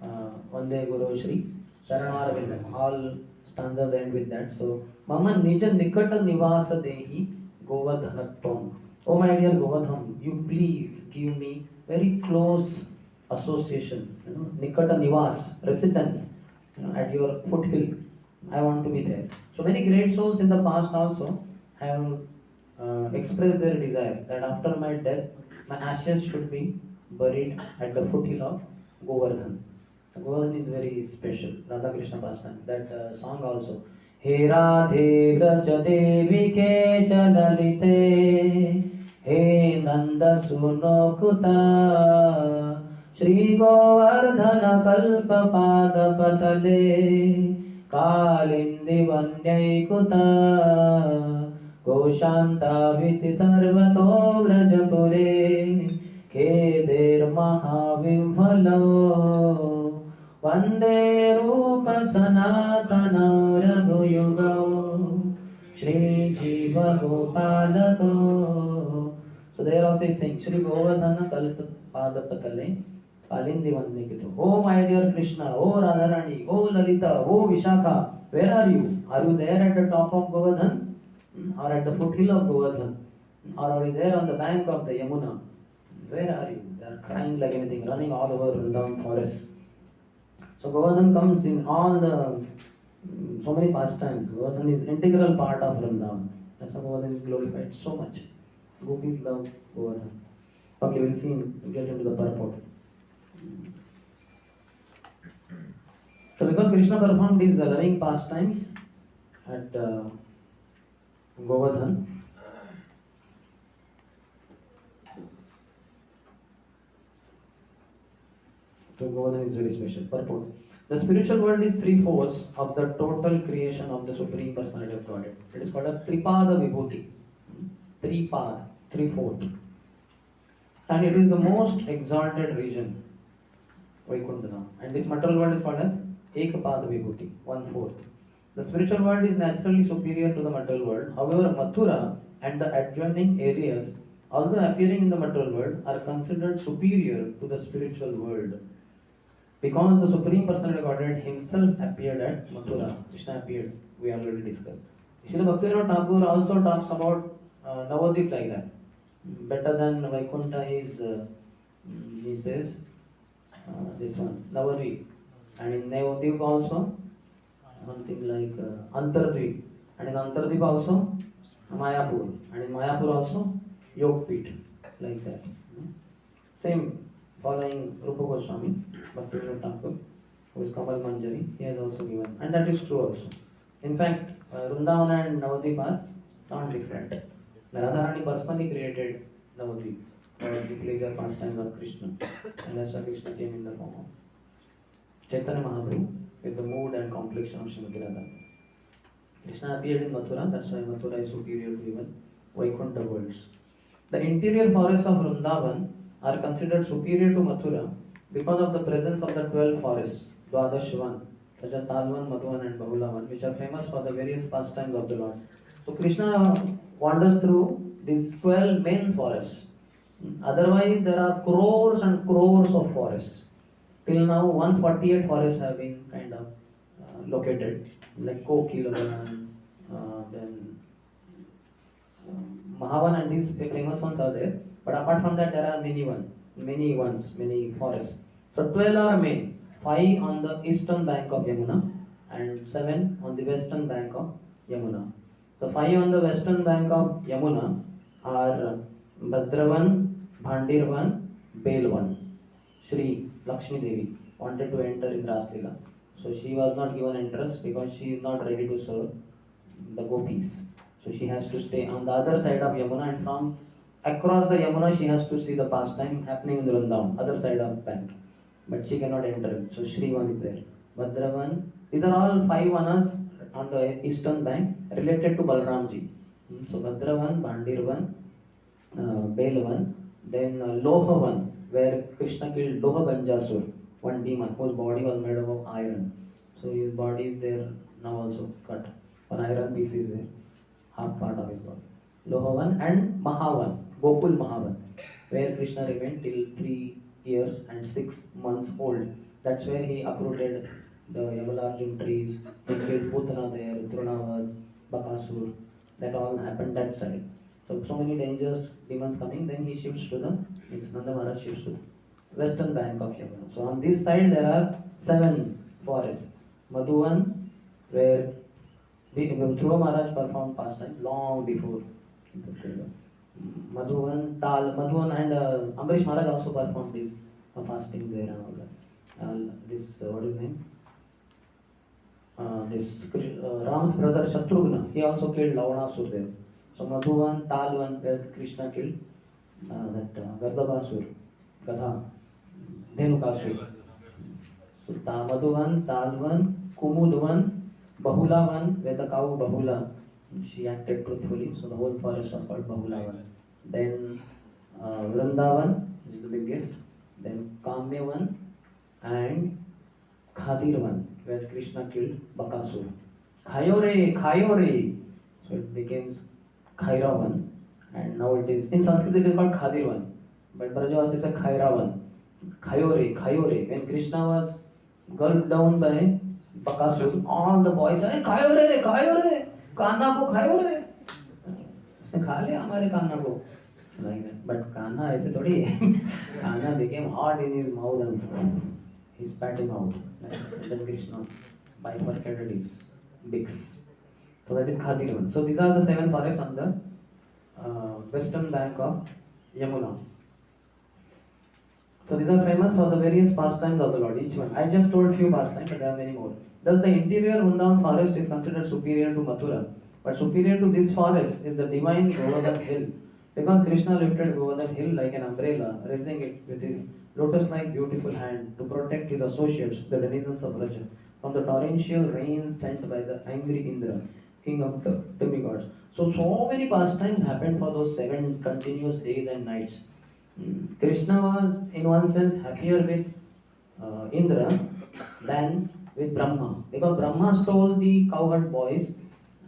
Vande Guru Shri Sharanaravinda. All stanzas end with that. So, Mama Nija Nikata Nivasa Dehi Govardhanatvam. Oh my dear Govardhan, you please give me very close association. Nikata Nivas, residence, at your foothill. I want to be there. So many great souls in the past also have express their desire that after my death, my ashes should be buried at the foothill of Govardhan. Govardhan is very special. Radha Krishna pastime. That song also. He Radhe Vraja Devi ke Jalalite He Nanda Suno Kuta Shri Govardhana Kalpa Pada Patale Kalindi Vanyai Kuta Goshantaviti sarvato vrajapure Keder mahavimhalo Vande rupa sanatana raghuyuga Shri Jiva Gopalago. So there also is saying Shri Govardhana Kalpa Padapatale Kalindi Vandikito. Oh my dear Krishna, oh Radharani, oh Lalita, oh Vishakha, where are you? Are you there at the top of Govardhan? Or at the foothill of Govardhan? Or are you there on the bank of the Yamuna? Where are you? They are crying like anything, running all over Vrindavan forest. So Govardhan comes in all the so many pastimes. Govardhan is integral part of Vrindavan. That's why Govardhan is glorified so much. Gopis love Govardhan. Okay, we'll see, get into the purport. So because Krishna performed these loving pastimes at Govardhan, so Govardhan is very special. Purport. The spiritual world is 3/4 of the total creation of the Supreme Personality of Godhead. It is called a Tripada Vibhuti. Tripad, 3/4. And it is the most exalted region, Vaikuntha. And this material world is called as Ekapad Vibhuti, 1/4. The spiritual world is naturally superior to the material world. However, Mathura and the adjoining areas, although appearing in the material world, are considered superior to the spiritual world. Because the Supreme Personality of Godhead himself appeared at Mathura. Krishna appeared, we already discussed. Srila Bhaktivinoda Thakur also talks about Navadvip like that. Better than Vaikuntha is, he says, this one, Navadvip. And in Navadvip also, something like Antardvip. And in Antardvip also, Mayapur. And in Mayapur also, Yogpit. Like that. Same, following Rupa Goswami, Bhaktivinoda Thakur, who is Kamal Manjari, he has also given. And that is true also. In fact, Vrindavan and Navadvip are not different. Radharani personally created Navadvip for the pleasure pastime of Krishna. And that's why Krishna came in the form of Chaitanya Mahaprabhu with the mood and complexion of Srimati Radha. Krishna appeared in Mathura, that's why Mathura is superior to even Vaikuntha worlds. The interior forests of Vrindavan are considered superior to Mathura because of the presence of the 12 forests, Dwadashvan, such as Talvan, Madhuvan and Bahulavan, which are famous for the various pastimes of the Lord. So Krishna wanders through these 12 main forests. Otherwise, there are crores and crores of forests. Till now, 148 forests have been kind of located, like Kokilavan, then Mahavan, and these famous ones are there. But apart from that, there are many forests. So 12 are main, 5 on the eastern bank of Yamuna and 7 on the western bank of Yamuna. So 5 on the western bank of Yamuna are Bhadravan, Bhandirvan, Belvan. Shri Lakshmi Devi wanted to enter in Raslila. So she was not given entrance because she is not ready to serve the gopis. So she has to stay on the other side of Yamuna, and from across the Yamuna she has to see the pastime happening in the Vrindavan, other side of the bank. But she cannot enter. So Shri one is there. Bhadravan. These are all 5 vanas on the eastern bank related to Balramji. So Bhadravan, Bhandirvan, Belvan, then Lohavan, where Krishna killed Lohaganjasur, one demon whose body was made of iron. So his body is there now also cut. One iron piece is there, half part of his body. Lohavan and Mahavan, Gokul Mahavan, where Krishna remained till 3 years and 6 months old. That's where he uprooted the Yamalarjun trees, he killed Putana there, Drunavad, Bakasur. That all happened that side. So many dangerous demons coming, then he shifts to the, Nanda Maharaj shifts to the western bank of Yamuna. So on this side there are 7 forests. Madhuvan, where Dhruva Maharaj performed pastimes long before. Madhuvan and Ambarish Maharaj also performed this fasting there and all that. This, what is his name? Ram's brother Shatrughna, he also killed Lavanasur there. So Madhuvan, Talvan, where Krishna killed that Gardabasur, Gadha, Dhenukasur. So Madhuvan, Talvan, Kumudvan, Bahulavan, where the cow Bahula, she acted truthfully, so the whole forest was called Bahulavan. Then Vrindavan, which is the biggest, then Kamyavan and Khadirvan, where Krishna killed Bakasur. Khayore! So it becomes Khairavan, and now it is, in Sanskrit it is called Khadirvan, but Brajavasi says Khairavan. Khayore. When Krishna was gulped down by Bakasur, all the boys say, Khayore! Kanna ko Khayore! उसने खा लिया हमारे कान्हा को, like that. But Kanha ऐसे थोड़ी है. Kanha became hot in his mouth and he spat him out. And then Krishna bifurcated his beaks. So that is Khadirvan. So these are the 7 forests on the western bank of Yamuna. So these are famous for the various pastimes of the Lord, each one. I just told few pastimes, but there are many more. Thus the interior Vrindavan forest is considered superior to Mathura. But superior to this forest is the divine Govardhan hill. Because Krishna lifted Govardhan hill like an umbrella, raising it with his lotus-like beautiful hand to protect his associates, the denizens of Raja, from the torrential rains sent by the angry Indra, king of the demigods. So many pastimes happened for those 7 continuous days and nights. Krishna was, in one sense, happier with Indra than with Brahma, because Brahma stole the cowherd boys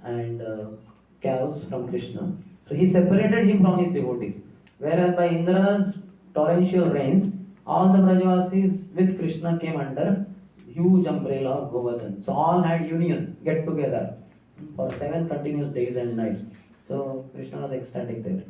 and cows from Krishna. So he separated him from his devotees. Whereas by Indra's torrential rains, all the Brajavasis with Krishna came under huge umbrella of Govardhan. So all had union, get together for 7 continuous days and nights. So Krishna was ecstatic there.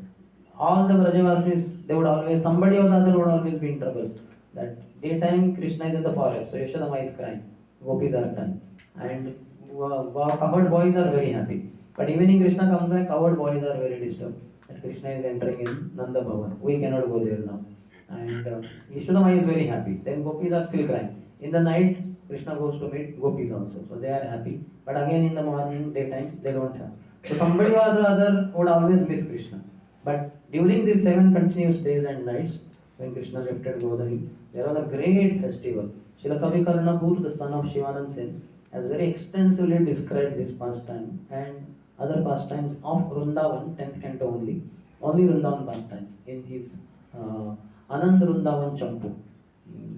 All the Brajavasis, they would always, somebody or the other would always be in trouble. That daytime Krishna is in the forest, so Yashodama is crying, gopis are crying, and cowherd boys are very happy. But evening Krishna comes back, cowherd boys are very disturbed that Krishna is entering in Nanda Bhavan. We cannot go there now. And Yashodama is very happy. Then gopis are still crying. In the night, Krishna goes to meet gopis also, so they are happy. But again in the morning, daytime, they don't have. So somebody or the other would always miss Krishna. But during these 7 continuous days and nights, when Krishna lifted Govardhan, there was a great festival. Srila Kavi Karnapur, the son of Shivanand Sen, has very extensively described this pastime and other pastimes of Vrindavan, 10th canto only Vrindavan pastime, in his Anand Vrindavan Champu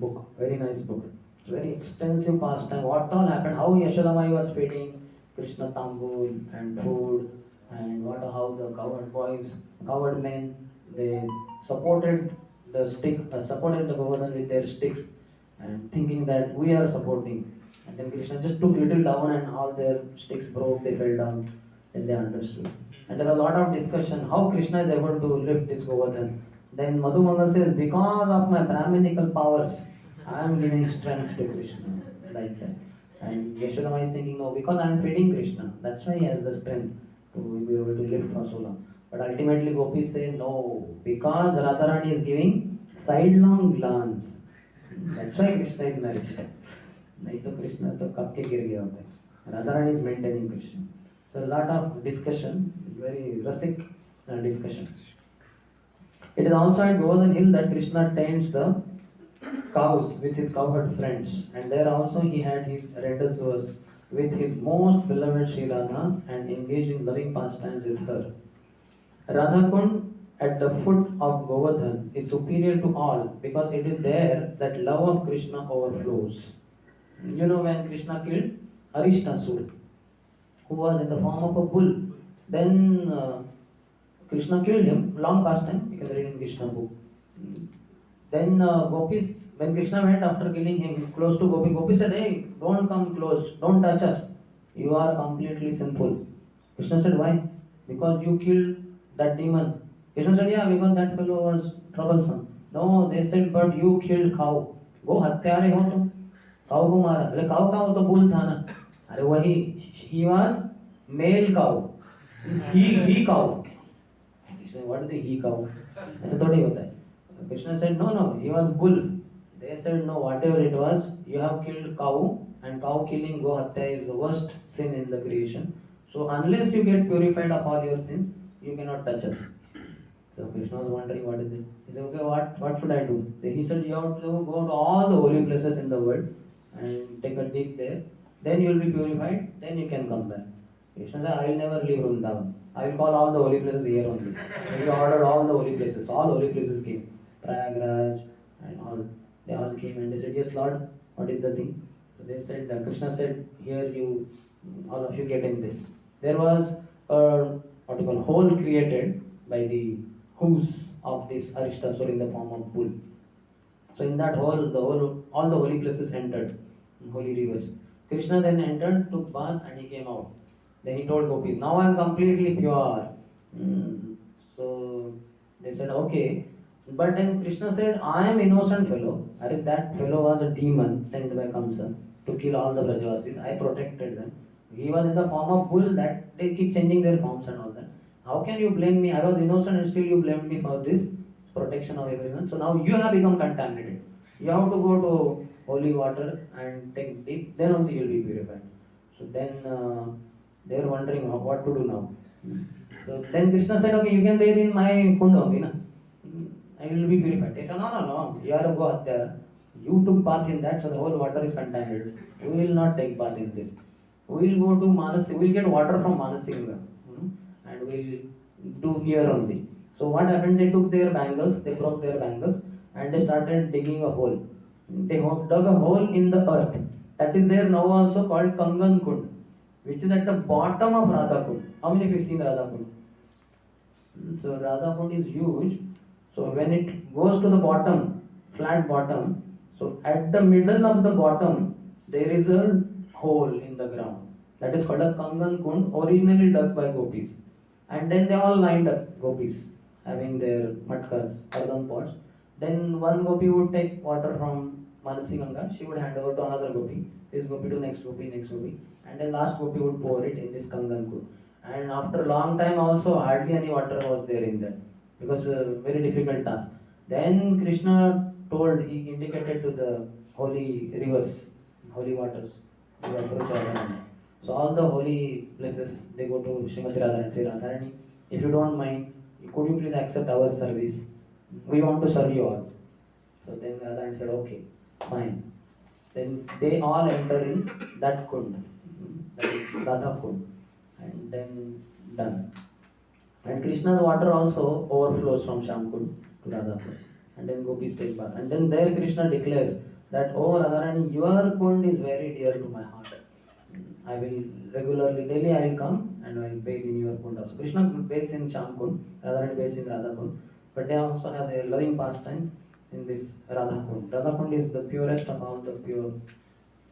book, very nice book. It's very extensive pastime, what all happened, how Yashodamai was feeding Krishna tambul and food, and how the cowherd men, they supported the supported the Govardhan with their sticks, and thinking that we are supporting. And then Krishna just took little down and all their sticks broke, they fell down. Then they understood. And there was a lot of discussion how Krishna is able to lift this Govardhan. Then Madhumanga says, because of my Brahminical powers, I am giving strength to Krishna. Like that. And Yashodama is thinking, no, because I am feeding Krishna. That's why he has the strength to be able to lift for so long. But ultimately gopis say, no, because Radharani is giving sidelong glance. That's why Krishna is nourished. नहीं तो कृष्ण तो कब के गिर गए होते. Radharani is maintaining Krishna. So a lot of discussion, very rustic discussion. It is also at Govardhan Hill that Krishna tends the cows with his cowherd friends, and there also he had his rendezvous with his most beloved Sri Radha and engaged in loving pastimes with her. Radha Kund at the foot of Govardhan is superior to all because it is there that love of Krishna overflows. You know, when Krishna killed Aristasur, who was in the form of a bull, then Krishna killed him, long past time, you can read in Krishna book. Then gopis, when Krishna went after killing him close to Gopi said, hey, don't come close, don't touch us, you are completely sinful. Krishna said, why? Because you killed that demon. Krishna said, yeah, because that fellow was troublesome. No, they said, but you killed cow. Go hatyare ho tum. Cow को मारा. अरे cow का वो तो bull था ना. अरे वही, he was male cow. He cow. Krishna said, what is the he cow? ऐसा थोड़ी होता है. Krishna said, no, he was bull. They said, no, whatever it was, you have killed cow, and cow killing, go hatya, is the worst sin in the creation. So unless you get purified of all your sins, you cannot touch us. So Krishna was wondering what is this. He said, okay, what should I do? Then he said, you have to go to all the holy places in the world and take a dip there. Then you will be purified, then you can come back. Krishna said, I will never leave Vrindavan. I will call all the holy places here only. So he ordered all the holy places. All holy places came. Prayagraj and all. They all came and they said, yes Lord, what is the thing? So they said, Krishna said, here you, all of you get in this. There was a hole created by the hooves of this Aristasur in the form of bull. So in that hole, all the holy places entered, holy rivers. Krishna then entered, took bath and he came out. Then he told gopis, now I am completely pure. So they said, okay, But then Krishna said, I am innocent fellow. That fellow was a demon sent by Kamsa to kill all the Brajavasis. I protected them. He was in the form of bull that they keep changing their forms and all that. How can you blame me? I was innocent and still you blamed me for this protection of everyone. So now you have become contaminated. You have to go to holy water and take deep, then only you will be purified. So then they were wondering what to do now. So then Krishna said, okay, you can bathe in my kund only, na? I will be purified. They said, no, you are a god there. You took bath in that, so the whole water is contaminated. We will not take bath in this. We will go to Manasi, we will get water from Manasinga, and we will do here only. So what happened, they took their bangles, they broke their bangles, and they started digging a hole. They dug a hole in the earth. That is there now also called Kangan Kund, which is at the bottom of Radha Kund. How many of you seen Radha Kund? So Radha Kund is huge. So when it goes to the bottom, flat bottom, so at the middle of the bottom, there is a hole in the ground. That is called a Kangan Kund, originally dug by gopis. And then they all lined up, gopis, having their matkas, earthen pots. Then one gopi would take water from Manasi Ganga, she would hand over to another gopi, this gopi to next gopi, and then last gopi would pour it in this Kangan Kund. And after a long time also, hardly any water was there in that, because very difficult task. Then Krishna told, he indicated to the holy rivers, holy waters, to approach Radharani. So all the holy places, they go to Srimati Radha and say, Radharani, if you don't mind, could you please accept our service? We want to serve you all. So then Radharani said, okay, fine. Then they all enter in that kund, that is Radha Kund, and then done. And Krishna's water also overflows from Shyam Kund to Radha Kund. And then gopis take bath. And then there Krishna declares that, oh Radharani, your kund is very dear to my heart. I will regularly, daily I will come and I will bathe in your kund also. Krishna bathes in Shyam Kund, Radharani bathes in Radha Kund. But they also have their loving pastime in this Radha Kund. Radha Kund is the purest of all the pure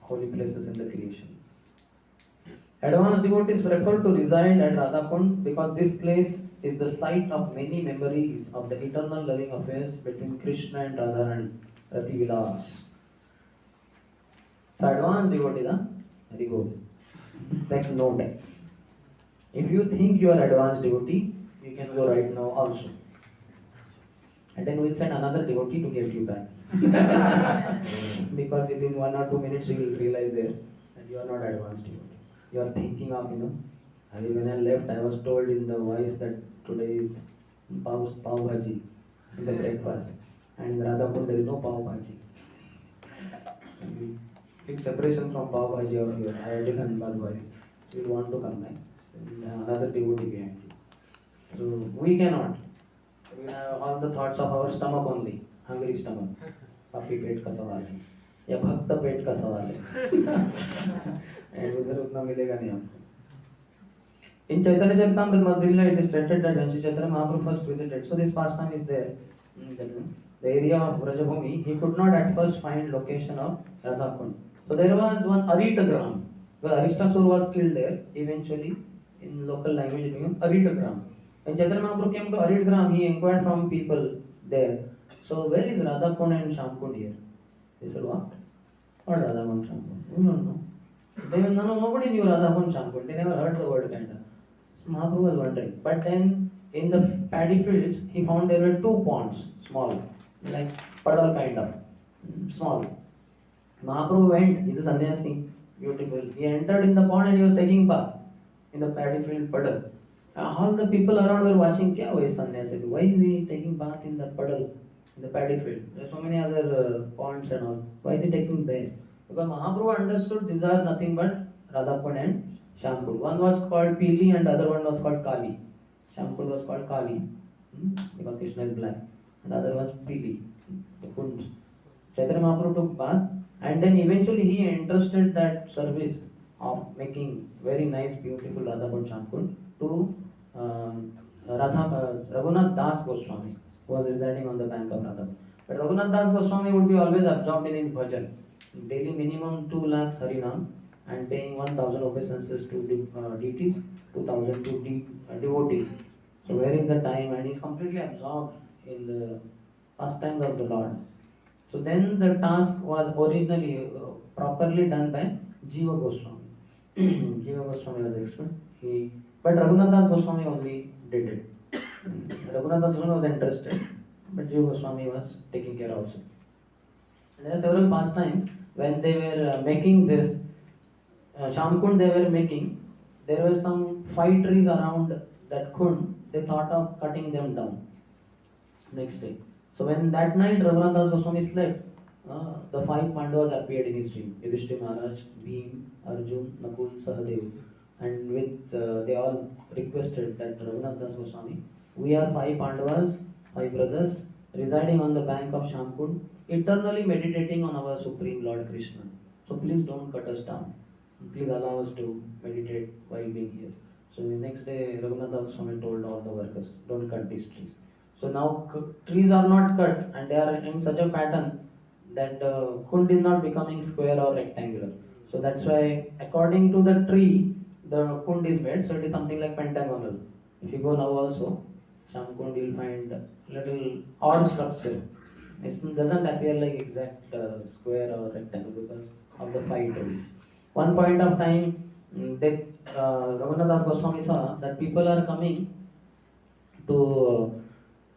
holy places in the creation. Advanced devotees prefer to reside at Radha Kund because this place is the site of many memories of the eternal loving affairs between Krishna and Radharani, Rati Vilas. So advanced devotees, very good. Take note. If you think you are advanced devotee, you can go right now also. And then we'll send another devotee to get you back. Because within 1 or 2 minutes you will realize there that you are not advanced devotee. You are thinking of, when I left, I was told in the voice that today is pav bhaji in the breakfast. And in Radha Kund there is no pav bhaji. Big separation from pav bhaji over here. I had done bad voice. You will want to come back. Another devotee behind you. So we cannot. We have all the thoughts of our stomach only. Hungry stomach. Papi पेट का सवाल है या भक्त पेट का सवाल है and उधर उतना मिलेगा नहीं हमको. In Chaitanya Charitamrita Madhurila it is stated that when Sri Chaitanya Mahaprabhu first visited, so this pastime is there, the area of Vrajabhumi, he could not at first find location of Radha Kund. So there was one Aritagram, where Aristasur was killed there, eventually in local language it became Aritagram. When Chaitanya Mahaprabhu came to Aritgram, he inquired from people there, so where is Radha Kund and Shyam Kund here? They said, what? What Radha Kund, Shyam Kund? We don't know. Nobody knew Radha Kund, Shyam Kund. They never heard the word kinda. So Mahaprabhu was wondering. But then in the paddy fields, he found there were 2 ponds, small, like puddle kind of, small. Mahaprabhu went, he's a sannyasi, beautiful. He entered in the pond and he was taking bath in the paddy field puddle. All the people around were watching, kya hua sannyasi? Why is he taking bath in the puddle, in the paddy field? There are so many other ponds and all. Why is he taking there? Because Mahaprabhu understood these are nothing but Radha Kund and Shyam Kund. One was called Pili and the other one was called Kali. Shyam Kund was called Kali because Krishna is black. And the other was Pili, the Kund. Chaitanya Mahaprabhu took bath and then eventually he entrusted that service of making very nice, beautiful Radha Kund, Shyam Kund to Raghunath Das Goswami, who was residing on the bank of Radha. But Raghunath Das Goswami would be always absorbed in his bhajan. Daily minimum 2 lakhs Harinam and paying 1000 obeisances to deities, 2000 to devotees. So where is the time? And he's completely absorbed in the pastimes of the Lord. So then the task was originally properly done by Jiva Goswami. Jiva Goswami was expert. But Raghunath Das Goswami only did it. Raghunath Das Goswami was interested, but Jiva Goswami was taking care also. And there are several pastimes when they were making this Shamkund they were making. There were some 5 trees around that kund. They thought of cutting them down next day. So when that night Raghunath Das Goswami slept, the 5 Pandavas appeared in his dream. Yudhishthira Maharaj, Bhim, Arjun, Nakul, Sahadev. And with they all requested that Raghunath Das Goswami, we are 5 Pandavas, 5 brothers, residing on the bank of Shamkund, eternally meditating on our Supreme Lord Krishna. So please don't cut us down. Please allow us to meditate while being here. So the next day Raghunath Das Goswami told all the workers, don't cut these trees. So now trees are not cut and they are in such a pattern that the kund is not becoming square or rectangular. So that's why according to the tree, the kund is made. So it is something like pentagonal. If you go now also, some kund you will find little odd structure. It doesn't appear like exact square or rectangle because of the 5 trees. One point of time, Raghunath Das Goswami saw that people are coming to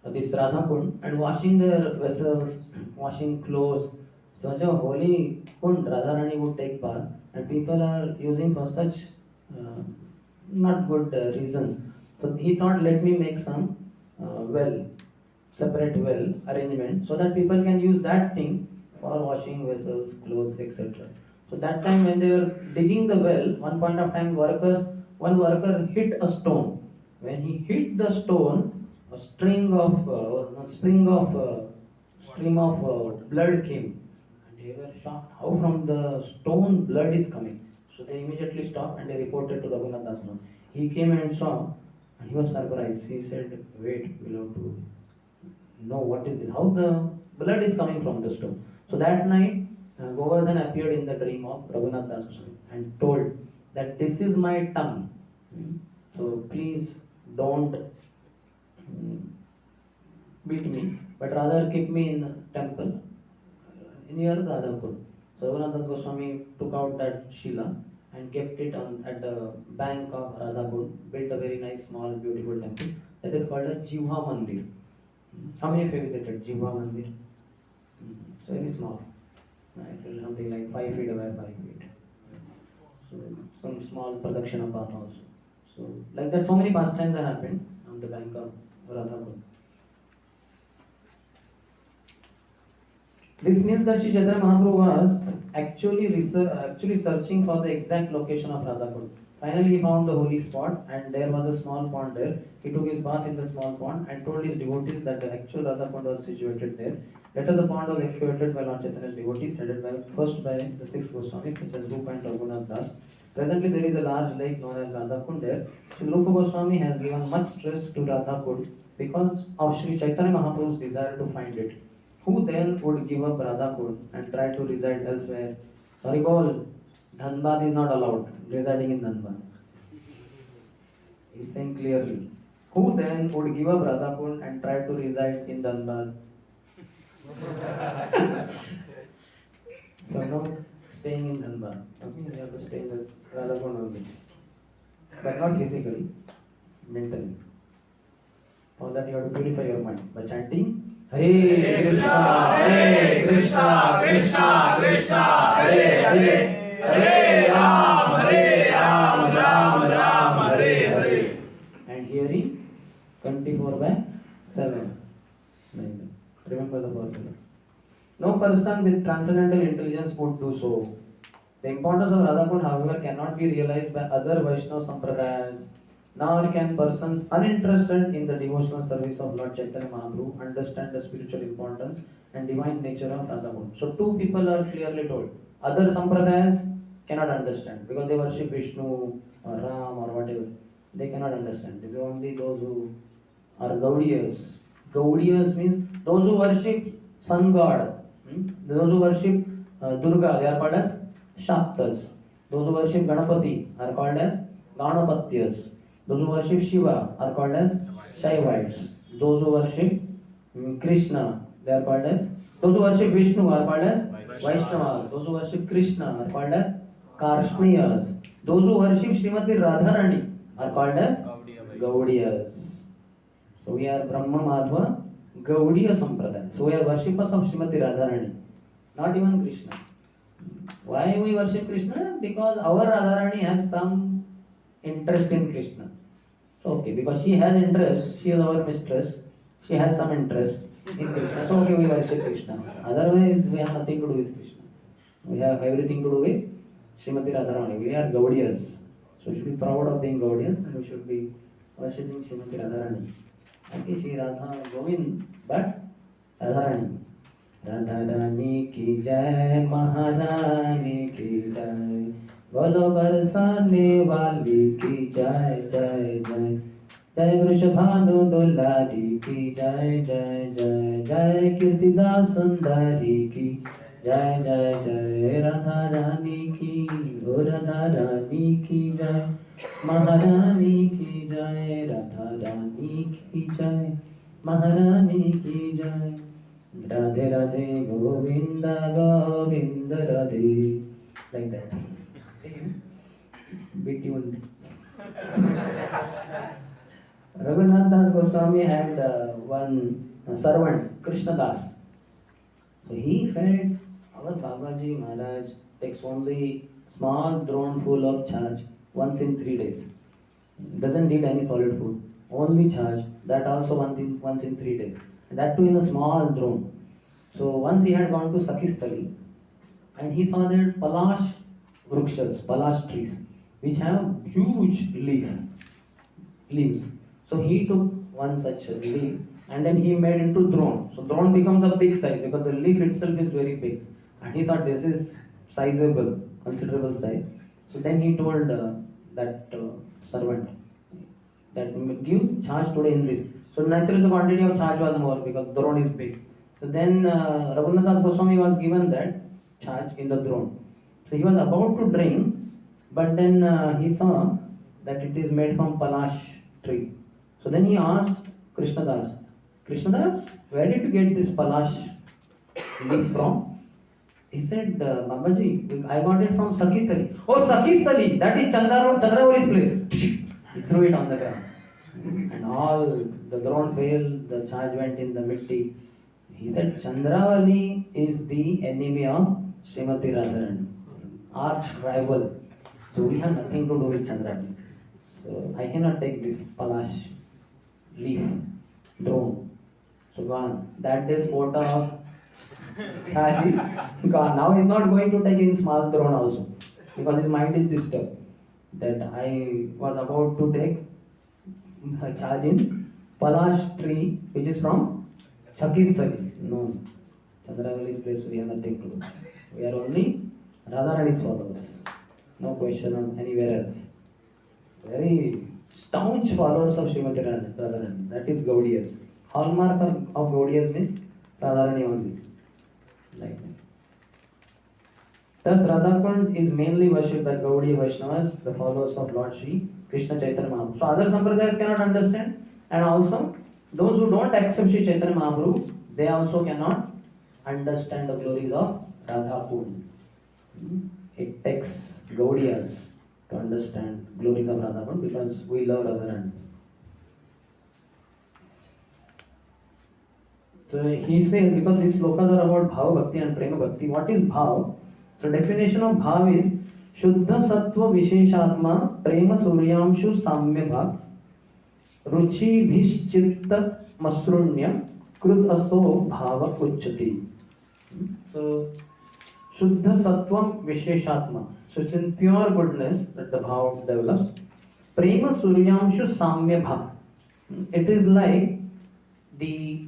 this Radha Kund and washing their vessels, washing clothes. Such a holy kund, Radharani would take bath, and people are using for such not good reasons. So he thought, let me make some separate well arrangement, so that people can use that thing for washing vessels, clothes, etc. So that time when they were digging the well, one point of time one worker hit a stone. When he hit the stone, a stream of blood came, and they were shocked how from the stone blood is coming. So they immediately stopped and they reported to Raghunath Das Goswami. He came and saw, and he was surprised. He said, "Wait, we'll have to know what is this? How the blood is coming from the stone?" So that night, Govardhan appeared in the dream of Raghunath Das Goswami and told that this is my tongue. So please don't beat me, but rather keep me in the temple near Radhapur. So Raghunath Das Goswami took out that Shila and kept it at the bank of Radhapur, built a very nice, small, beautiful temple that is called as Jivha Mandir. How many of you visited Jivha Mandir? It's very small. It will something like 5 feet by 5 feet. So some small production of bath also. So like that, so many pastimes have happened on the bank of Radhapur. This means that Sri Chaitanya Mahaprabhu was actually searching for the exact location of Radhapur. Finally, he found the holy spot, and there was a small pond there. He took his bath in the small pond and told his devotees that the actual Radhapur was situated there. Later, the pond was excavated by Lord Chaitanya's devotees, headed first by the 6 Goswamis, such as Rupa and Raghunath Das. Presently, there is a large lake known as Radhakund there. Sri Rupa Goswami has given much stress to Radhakund because of Sri Chaitanya Mahaprabhu's desire to find it. Who then would give up Radhakund and try to reside elsewhere? Sorry, Gol, Dhanbad is not allowed, residing in Dhanbad. He is saying clearly. Who then would give up Radhakund and try to reside in Dhanbad? So no staying in Dhanbad. Okay, you have to stay in the Radhakund only. But not physically, mentally. For that you have to purify your mind by chanting Hare Krishna, Krishna Krishna, Hare Hare, Hare Ram, Ram, Hare Hare. And hearing 24/7. Remember the formula. No person with transcendental intelligence would do so. The importance of Radhakund, however, cannot be realized by other Vaishnava Sampradayas. Nor can persons uninterested in the devotional service of Lord Chaitanya Mahaprabhu understand the spiritual importance and divine nature of Radhakund. So two people are clearly told. Other Sampradayas cannot understand because they worship Vishnu or Ram or whatever. They cannot understand. This is only those who are Gaudiyas. Gaudiyas means those who worship sun god. Those who worship Durga, they are called as Shaktas. Those who worship Ganapati are called as Ganapatyas. Those who worship Shiva are called as Shaivites. Those who worship Krishna they are called as, those who worship Vishnu are called as Vaishnavas. Those who worship Krishna are called as Karshniyas. Those who worship Srimati Radharani are called as Gaudiyas. So we are Brahma Madhva Gaudiya Sampradaya. So we are worshippers of Srimati Radharani, not even Krishna. Why we worship Krishna? Because our Radharani has some interest in Krishna. Okay, because she has interest, she is our mistress, she has some interest in Krishna. So okay, we worship Krishna. Otherwise, we have nothing to do with Krishna. We have everything to do with Srimati Radharani. We are Gaudiyas. So we should be proud of being Gaudiyas and we should be worshipping Srimati Radharani. Okay, Shri Radha Govind, but Radharani. Radha Rani ki jai, Maharani ki jai, बोलो बरसाने वाली की जय जय जय, जय वृषभानु दुलारी की जय जय जय, जय कीर्तिदा सुंदरी की जय जय जय, राधा रानी की, ओ राधा रानी की जय, महारानी की जय, राधा रानी की जय, महारानी की जय, Radhe Radhe Govind Govind Radhe, like that. Be tuned. Raghunath Das Goswami had one servant, Krishna Das. So he felt our Babaji Maharaj takes only small drone full of charge once in 3 days. Doesn't need any solid food. Only charge. That also once in 3 days. And that too in a small drone. So once he had gone to Sakistali and he saw that Palash vrukshas, Palash trees, which have huge leaves. So he took one such leaf and then he made into drone. So drone becomes a big size because the leaf itself is very big. And he thought this is sizable, considerable size. So then he told that servant that give charge today in this. So naturally the quantity of charge was more because drone is big. So then Raghunath Das Goswami was given that charge in the drone. So he was about to drink, but then he saw that it is made from Palash tree. So then he asked Krishnadas, Krishnadas, where did you get this Palash leaf from? He said, Babaji, I got it from Sakistali. Oh, Sakistali, that is Chandravali's place. He threw it on the ground. And all the drone failed, the charge went in the mitti. He said, Chandravali is the enemy of Srimati Radharani, arch rival. So we have nothing to do with Chandravali. So I cannot take this Palash leaf, drone. So gone. That day's quota of charge is gone. Now he's not going to take in small drone also. Because his mind is disturbed. That I was about to take a charge in Palash tree, which is from Sakistali. No. Chandravali's place we have nothing to do. We are only Radharani's followers. No question on anywhere else. Very staunch followers of Srimati Radharani. That is Gaudiyas. Hallmark of Gaudiyas means Radharani only. Like that. Thus Radhakund is mainly worshipped by Gaudiya Vaishnavas, the followers of Lord Shri Krishna Chaitanya Mahaprabhu. So other sampradayas cannot understand, and also those who don't accept Shri Chaitanya Mahaprabhu, they also cannot understand the glories of Radhakund. It takes Gaudiyas to understand glories of Radhakund because we love Radharani. So he says, because these slokas are about Bhava Bhakti and Prema Bhakti, what is Bhav? So definition of Bhav is Shuddha Sattva Visheshatma Prema Suryamshu Samya Bhak Ruchi Bhishchitta Masrunya Krut Aso Bhava Uchati. So Shuddha Sattva Visheshatma. So it's in pure goodness that the Bhav develops. Prema Suryamshu Samya Bhak. It is like the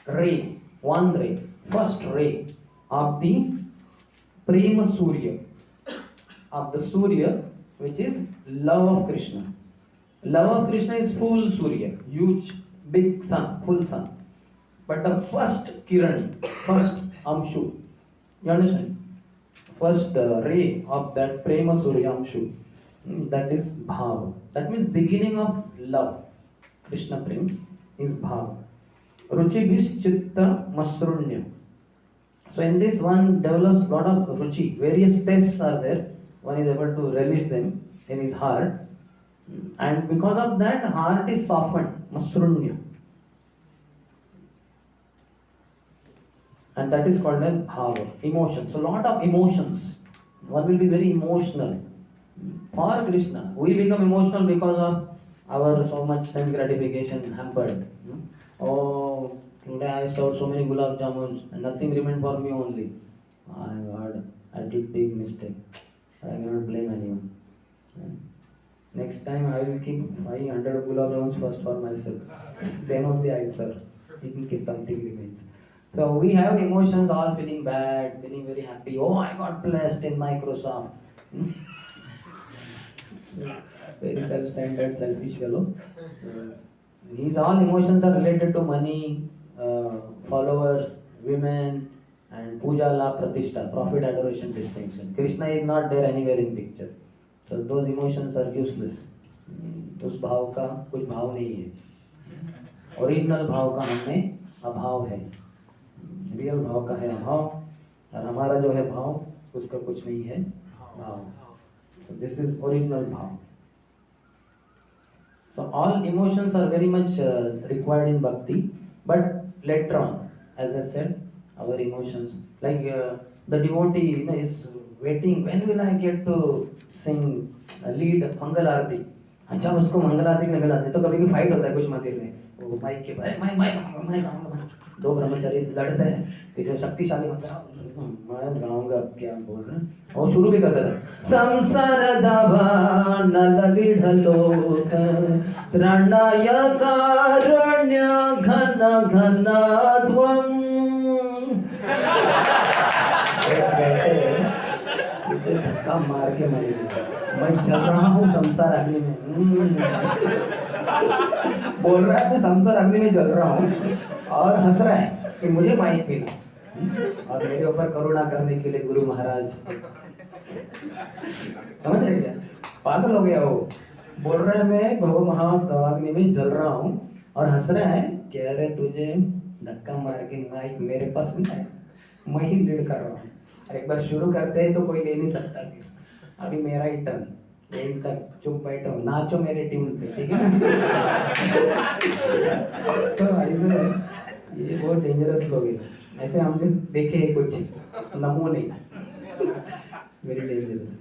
ray, one ray, first ray of the Prema Surya, of the Surya, which is love of Krishna. Love of Krishna is full Surya, huge, big sun, full sun. But the first Kiran, first Amshu, you understand? First ray of that Prema Surya Amshu, that is Bhav. That means beginning of love. Krishna Prem is Bhav. Ruchi bis chitta masrunya. So in this one develops lot of ruchi. Various tests are there. One is able to relish them in his heart. And because of that, heart is softened, masrunya. And that is called as bhava, emotion. So lot of emotions. One will be very emotional. For Krishna, we become emotional because of our so much sense gratification hampered. Oh, today I served so many gulab jamuns and nothing remained for me only. My God, I did big mistake. I cannot blame anyone. Next time I will keep 500 gulab jamuns first for myself. Then only I will serve, in case something remains. So we have emotions all feeling bad, feeling very happy. Oh, I got blessed in Microsoft. Very self-centered, selfish fellow. So, these all emotions are related to money, followers, women, and puja, la, pratishtha, profit, adoration, distinction. Krishna is not there anywhere in picture. So those emotions are useless. उस भाव का कुछ भाव नहीं है. Original भाव का हमें अभाव है. रियल भाव का है अभाव और हमारा जो है भाव उसका कुछ नहीं है भाव. So this is original bhav. So all emotions are very much required in bhakti, but later on, as I said, our emotions, like the devotee, is waiting. When will I get to sing, lead Mangal Arati? अच्छा उसको मंगल आरती के लिए मिला दे तो कभी कभी fight होता है कुछ मंदिर में. वो माइक के पास मैं दो ब्रह्मचारी लड़ते हैं कि जो शक्तिशाली होता है मैं गाऊंगा क्या बोल रहे हैं और शुरू भी करता था. संसार दावा नलली ढलोक त्रणाय कारण्य घन घनत्वम. कहते धक्का मार के मरेंगे. मैं चल रहा हूँ संसार अग्नि में. बोल रहा है मैं संसार अग्नि में जल रहा हूँ और हंस रहा है कि मुझे माइक मिला और मेरे ऊपर करुणा करने के लिए गुरु महाराज. समझ रहे क्या? पागल हो गया वो. बोल रहा है मैं भगव महाअग्नि में जल रहा हूँ और हंस रहा है कह रहे तुझे धक्का मार के माइक मेरे पास मिला है, मैं ही लीड कर रहा हूँ. एक बार शुरू करते हैं तो कोई ले नहीं सकता. अभी मेरा ही टर्न, एंड तक चुप बैठो, नाचो मेरे ट्यून पे, ठीक है ना. तो ऐसे ये बहुत डेंजरस लोग हैं. ऐसे हमने देखे हैं कुछ नमूने, वेरी डेंजरस.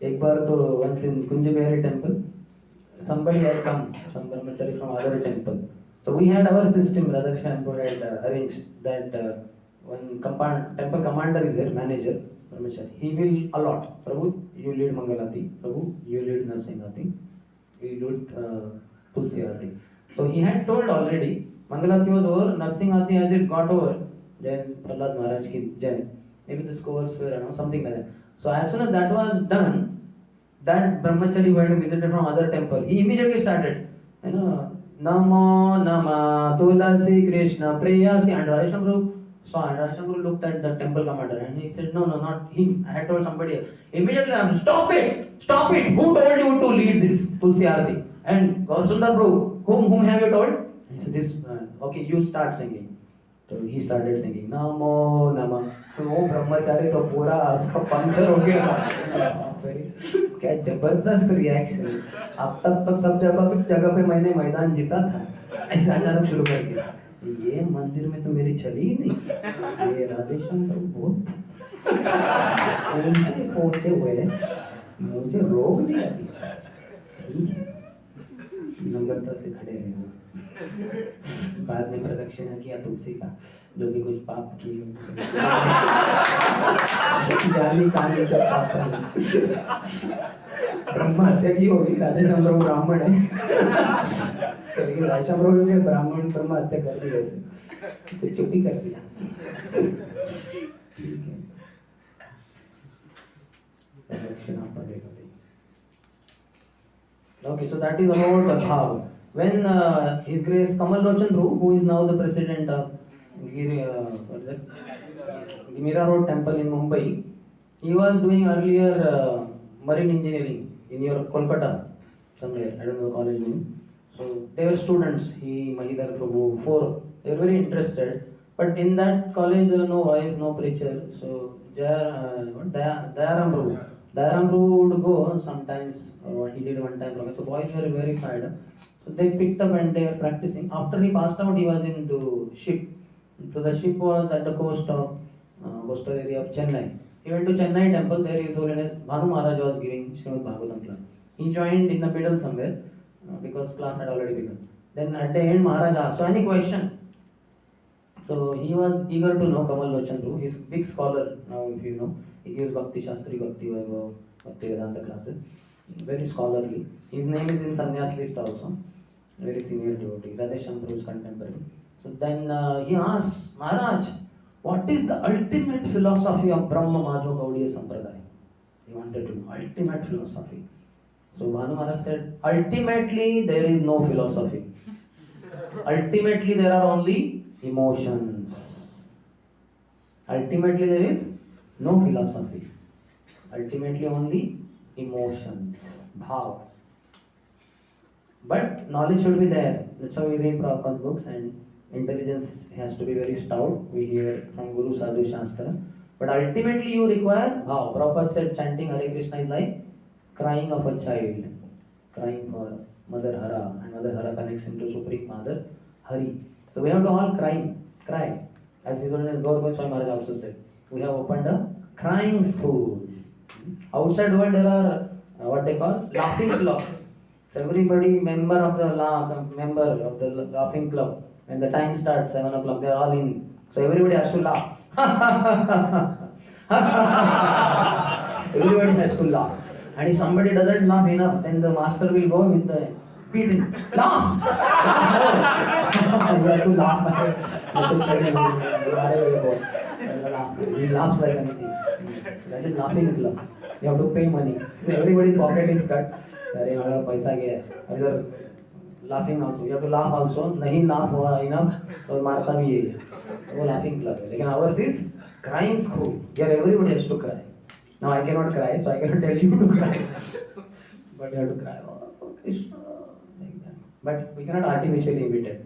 एक बार तो once in Kunjabihari temple, somebody had come, some brahmachari from other temple. So we had our system, Radhakrishna had arranged that one temple commander is there, manager, brahmachari. He will allot, Prabhu, you lead Mangalati, Prabhu, you lead Narsingati, you lead Tulsi Aarti. So he had told already, Mangalati was over, Narsingati as it got over, then Prahlad Maharaj ki jai. Maybe the scores were around, something like that. So as soon as that was done, that brahmachari who had visited from other temple, he immediately started, Namo Nama Tulasi Krishna Preyasi, and Radhesham Guru. So Radhesham Guru looked at the temple commander and he said, no, not him. I had told somebody else. Immediately I said, stop it! Who told you to lead this Tulsi Aarti? And Sundar Prabhu, whom have you told? He said, this man. Okay, you start singing. So he started singing Namo Nama. तो वो ब्रह्मचारी तो पूरा उसका puncture हो गया. क्या जबरदस्त reaction. अब तक सब जगह पे मैंने मैदान जीता था, ऐसे अचानक शुरू कर दिया. ये मंदिर में तो मेरी चली ही नहीं. ये राधेश्याम तो बहुत ऊंचे पहुंचे हुए, मुझे रोक दिया पीछे. ठीक है, नम्रता से खड़े रहे. बाद में प्रदक्षिणा किया तुलसी का, जो भी कुछ पाप किए जानी कहानी जब पाप ब्रह्म हत्या की होगी. राधेश्याम प्रभु ब्राह्मण है, लेकिन राधेश्याम प्रभु ने ब्राह्मण ब्रह्म हत्या कर दी, वैसे तो चुप ही कर दिया. ठीक है, प्रदक्षिणा पड़ेगा. Okay, so that is about the bhav. When His Grace Kamal Lochan Prabhu, who is now the president of Mira Road Temple in Mumbai, he was doing earlier marine engineering in your Kolkata somewhere, I don't know the college name. So they were students, he, Mahidhar Prabhu, four. They were very interested. But in that college there are no voice, no preacher. So Dayaram Prabhu. Dayaram Prabhu would go sometimes, or he did one time. So boys were very fired up. So they picked up and they were practicing. After he passed out, he was in the ship. So the ship was at the coastal area of Chennai. He went to Chennai temple. There His Holiness Bhanu Maharaj was giving Srimad Bhagavatam class. He joined in the middle somewhere because class had already begun. Then at the end, Maharaj asked, "So any question?" So he was eager to know Kamal Lochan Prabhu. He's a big scholar now, if you know. He gives Bhakti Shastri, Bhakti Vaibhav, Bhakti Vedanta classes. Very scholarly. His name is in Sannyas list also. Very senior devotee, Radhesham Prabhu's contemporary. So then he asked, "Maharaj, what is the ultimate philosophy of Brahma Madhva Gaudiya Sampradaya?" He wanted to know, ultimate philosophy. So Bhanu Maharaj said, "Ultimately there is no philosophy. Ultimately there are only emotions. Ultimately there is no philosophy. Ultimately only emotions, bhav. But knowledge should be there. That's why we read Prabhupada books, and intelligence has to be very stout. We hear from Guru Sadhu Shastra. But ultimately you require bhav. Prabhupada said chanting Hare Krishna is like crying of a child. Crying for Mother Hara, and Mother Hara connects him to Supreme Father Hari. So we have to all cry. As His Holiness Gaur Goswami Maharaj also said, we have opened a crying school. Outside world there are what they call laughing clubs. So everybody member of the laughing club. When the time starts 7 o'clock, they are all in. So everybody has to laugh. Everybody has to laugh. And if somebody doesn't laugh enough, then the master will go with the beating. Laugh! You have to laugh. He laughs like anything. That is laughing club. You have to pay money. Everybody's pocket is cut. अरे हमारा पैसा गया इधर laughing also. You have to laugh also. नहीं laugh हुआ enough तो मारता भी है. वो laughing club है. लेकिन ours is crying school. Here everybody has to cry. Now I cannot cry, so I cannot tell you to cry. But you have to cry. Oh, Krishna, like that. But we cannot artificially imitate.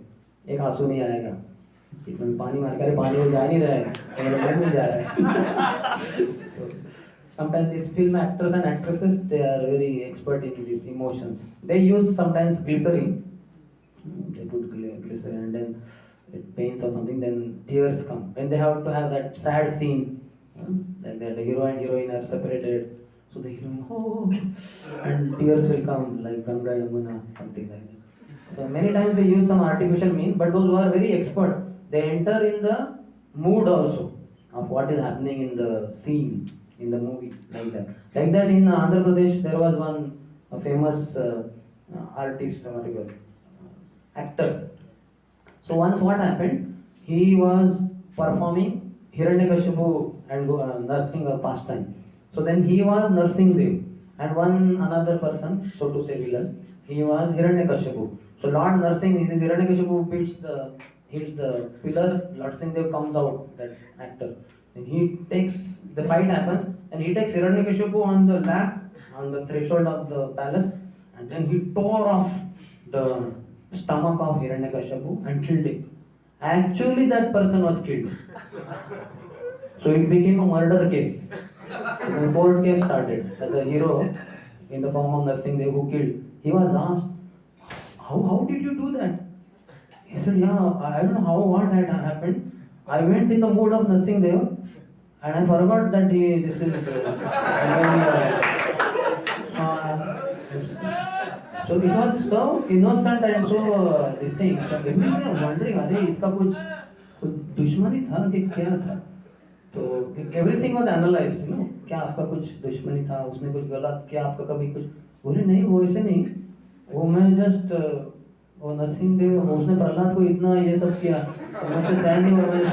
एक आंसू नहीं आएगा. जितना पानी मार कर पानी में जा नहीं रहा है, तो मुंह में जा रहा है. Sometimes these film actors and actresses, they are very expert in these emotions. They use sometimes glycerin. They put glycerin and then it pains or something, then tears come. When they have to have that sad scene, like that the hero and heroine are separated, so the heroine, oh, and tears will come like Ganga Yamuna, something like that. So many times they use some artificial means, but those who are very expert, they enter in the mood also of what is happening in the scene, in the movie, like that. Like that in Andhra Pradesh, there was one famous artist, actor. So once what happened, he was performing Hiranyakashipu and nursing a pastime. So then he was nursing them, and another person, so to say villain, he was Hiranyakashipu. So Lord nursing, this Hiranyakashipu hits the pillar, Lord Singdev comes out, that actor. And he takes, the fight happens, and he takes Hiranyakashipu on the lap, on the threshold of the palace, and then he tore off the stomach of Hiranyakashipu and killed him. Actually that person was killed. So it became a murder case. So the court case started. As the hero, in the form of Narsinghdev who killed, he was asked, how did you do that? He said, yeah, I don't know what had happened. I went in the mood of Narsinghdev and I forgot that this is so it was so innocent and so this thing. So everybody was wondering, अरे इसका कुछ दुश्मनी था कि क्या था? तो everything was analyzed, you know, क्या आपका कुछ दुश्मनी था, उसने कुछ गलत किया, आपका कभी कुछ, बोले नहीं वो ऐसे नहीं, वो मैं just वो नरसिंहदेव, उसने प्रहलाद को इतना ये सब किया, तो मुझसे सहन नहीं हुआ, मैंने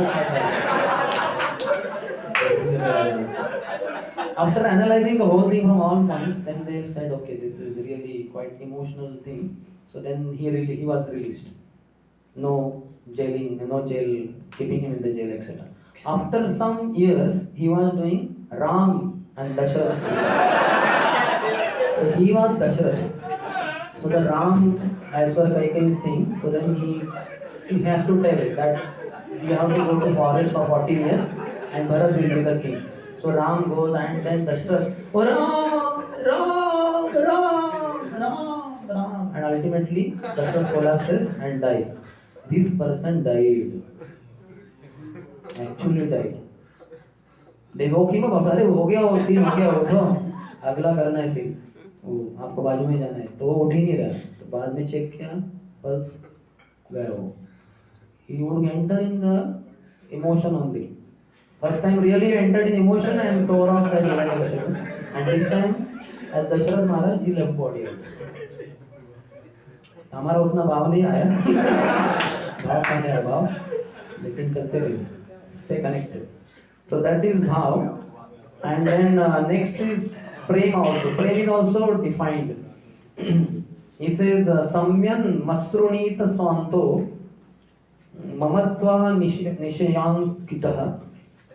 After analyzing the whole thing from all points, then they said, okay, this is really quite emotional thing. So then he was released. No jailing, no jail, keeping him in the jail, etc. After some years, he was doing Ram and Dasharath. So he was Dasharath. So the Ram, as per Kaikeyi's thing, so then he has to tell that we have to go to forest for 14 years and Bharat will be the king. So Ram goes and then Dashrath, oh Ram, Ram, Ram, Ram, Ram, and ultimately Dashrath collapses and dies. This person died, actually died. They woke him up, अरे हो गया वो scene हो गया उठो अगला करना है सीन वो आपको बाजू में जाना है तो वो उठ ही नहीं रहा तो बाद में चेक किया पल्स गया वो he would enter in the emotion only first time really entered in emotion and tore off the realization and this time as Dashrath Maharaj he left body also हमारा उतना भाव नहीं आया भाव कहाँ है भाव लेकिन चलते रहिए stay connected. So that is bhav, and then next is prema also. Prema is also defined. He says samyan masrunita swanto mamatva nishayankitah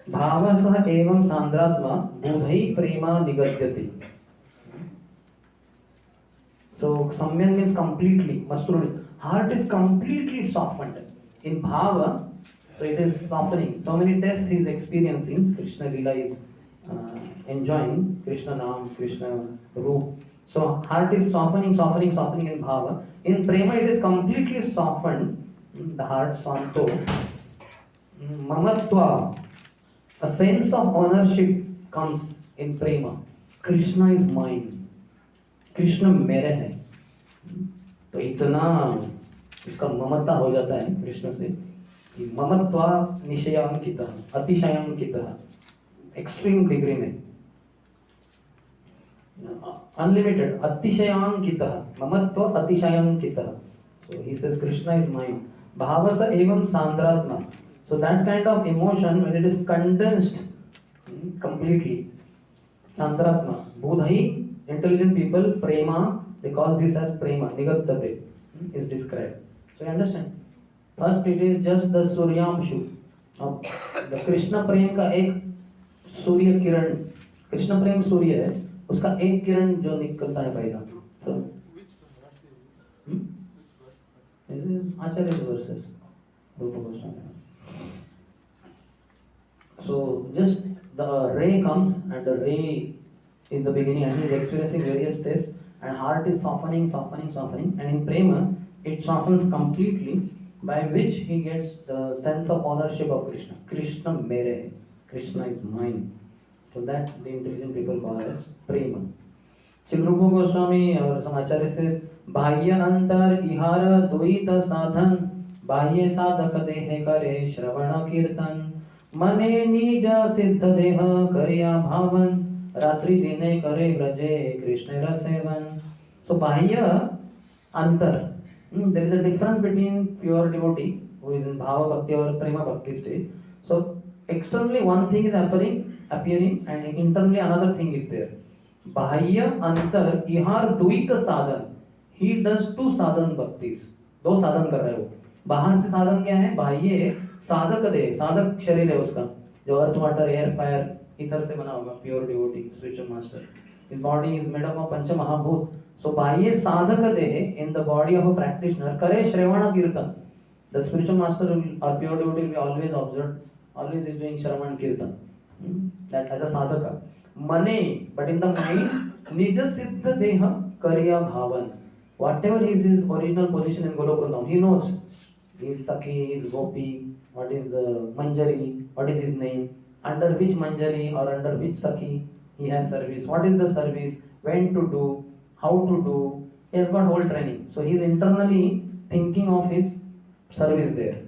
bhavasah evam sandratma budhai prema nigadyati. So samyan means completely, masrunita. Heart is completely softened. In bhava, so it is softening. So many tests he is experiencing. Krishna Leela is enjoying Krishna Naam, Krishna Roop. So heart is softening in bhava. In prema it is completely softened. The heart swanto. Mamatva. A sense of ownership comes in prema. Krishna is mine. Krishna मेरे है. तो इतना उसका ममता हो जाता है कृष्ण से ममत्वा निशयांकितः अतिशयांकितः extreme degree में अनलिमिटेड अतिशयांकितः ममत्व अतिशयांकितः so he says Krishna is mine bhavasa evam sandratma so that kind of emotion when it is condensed completely sandratma budhai intelligent people prema they call this as prema nigattate is described so you understand First, it is just the Suryamshu. Now, the Krishna प्रेम का एक सूर्य किरण कृष्ण प्रेम सूर्य है उसका एक किरण जो निकलता है पहला so this is Acharya's verses Rupa Goswami. So just the ray comes and the ray is the beginning and he is experiencing various tests and heart is softening and in prema it softens completely by which he gets the sense of ownership of Krishna. Krishna mere, Krishna is mine. So that the intelligent people call as prema. Sri Rupa Goswami or some Acharya says, Bahya antar ihara duita sadhan, Bahya sadhaka dehe kare shravana kirtan, Mane nija siddha deha karya bhavan, Ratri dine kare braje Krishna rasevan. So Bahya antar. There is a difference between pure devotee who is in bhava bhakti or prema bhakti stage. So externally one thing is appearing and internally another thing is there. Bahya antar ihar duita sadhan. He does two sadhan bhaktis. दो साधन कर रहे हो बाहर से साधन क्या है बाह्य साधक दे साधक शरीर है उसका जो अर्थ वाटर एयर फायर इधर से बना होगा pure devotee spiritual master His body is made up of Pancha Mahabhut. So, Bahya Sadhaka Dehe, in the body of a practitioner, Kare Shravana Kirtan. The spiritual master or pure devotee will be always observed, always is doing Shravan Kirtan. That as a sadhaka. Mane, but in the mind, Nija Siddha Deha Karya Bhavan. Whatever is his original position in Golokundam, he knows. He is Sakhi, he is Gopi, what is the Manjari, what is his name, under which Manjari or under which Sakhi he has service, what is the service, when to do, how to do. He has got whole training. So he is internally thinking of his service there.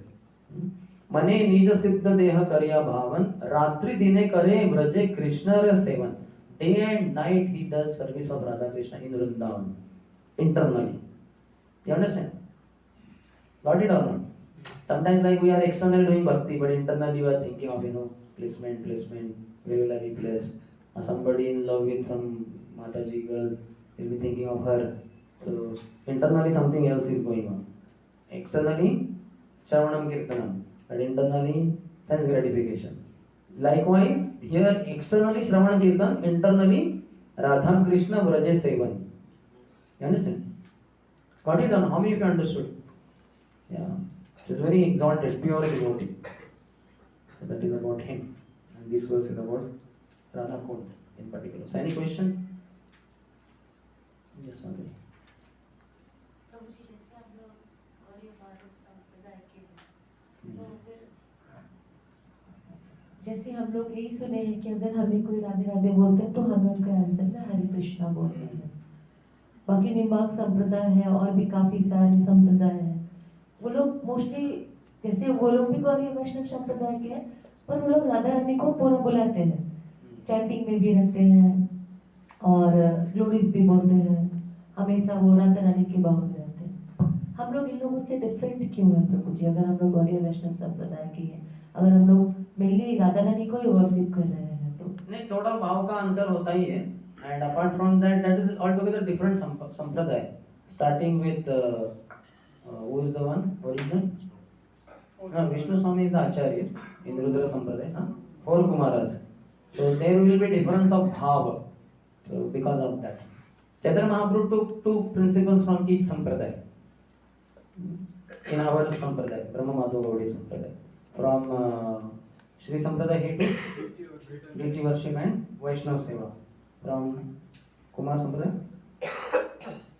Mane nija siddha deha karya bhavan, ratri dine kare vraje Krishna sevan. Day and night he does service of Radha Krishna in Vrindavan. Internally. You understand? Got it or not? Sometimes like we are externally doing bhakti, but internally you are thinking of, placement, where will I be placed? Or somebody in love with some Mataji girl, you'll be thinking of her. So internally something else is going on. Externally, Shravanam Kirtanam, but internally, sense gratification. Likewise, here externally Shravanam Kirtan, internally Radha Krishna Vraje Sevan. You understand? Got it or not? How many of you understood? Yeah. So it's very exalted, pure devotee. So that is about him. And this verse is about Radha Kund in particular. So any question? Yes, Madhuri. प्रभु जी जैसे आप लोग गौरी बाल संप्रदाय के हैं, तो फिर जैसे हम लोग यही सुने हैं कि अगर हमें कोई राधे राधे बोलते हैं तो हमें उनका आंसर में हरे कृष्णा बोलते हैं। बाकी निम्बार्क संप्रदाय है और भी काफी सारे संप्रदाय हैं, वो लोग मोस्टली जैसे वो लोग भी गौरी वैष्णव संप्रदाय के हैं, पर वो लोग राधा रानी को पूरा बुलाते हैं, चैंटिंग में भी रहते हैं और ग्लोरीज भी बोलते हैं, हमेशा वो राधा रानी के बाहु में रहते हैं। हम लोग इन लोगों से डिफरेंट क्यों है प्रभु जी? अगर हम लोग गौरी वैष्णव संप्रदाय के हैं, अगर हम लोग मेनली राधा रानी को ही वर्शिप कर रहे हैं तो नहीं, थोड़ा भाव का अंतर होता ही है। And apart from that, that is all together different संप्रदाय, starting with who is the one original? Vishnu Swami is the Acharya in Rudra Sampradaya, 4 Kumaras. So there will be difference of bhava. So because of that, Chaitanya Mahaprabhu took 2 principles from each Sampradaya. In our Sampradaya, Brahma Madhava Gaudiya Sampradaya, from Shri Sampradaya he took deity worship and Vaishnava Seva. From Kumar Sampradaya,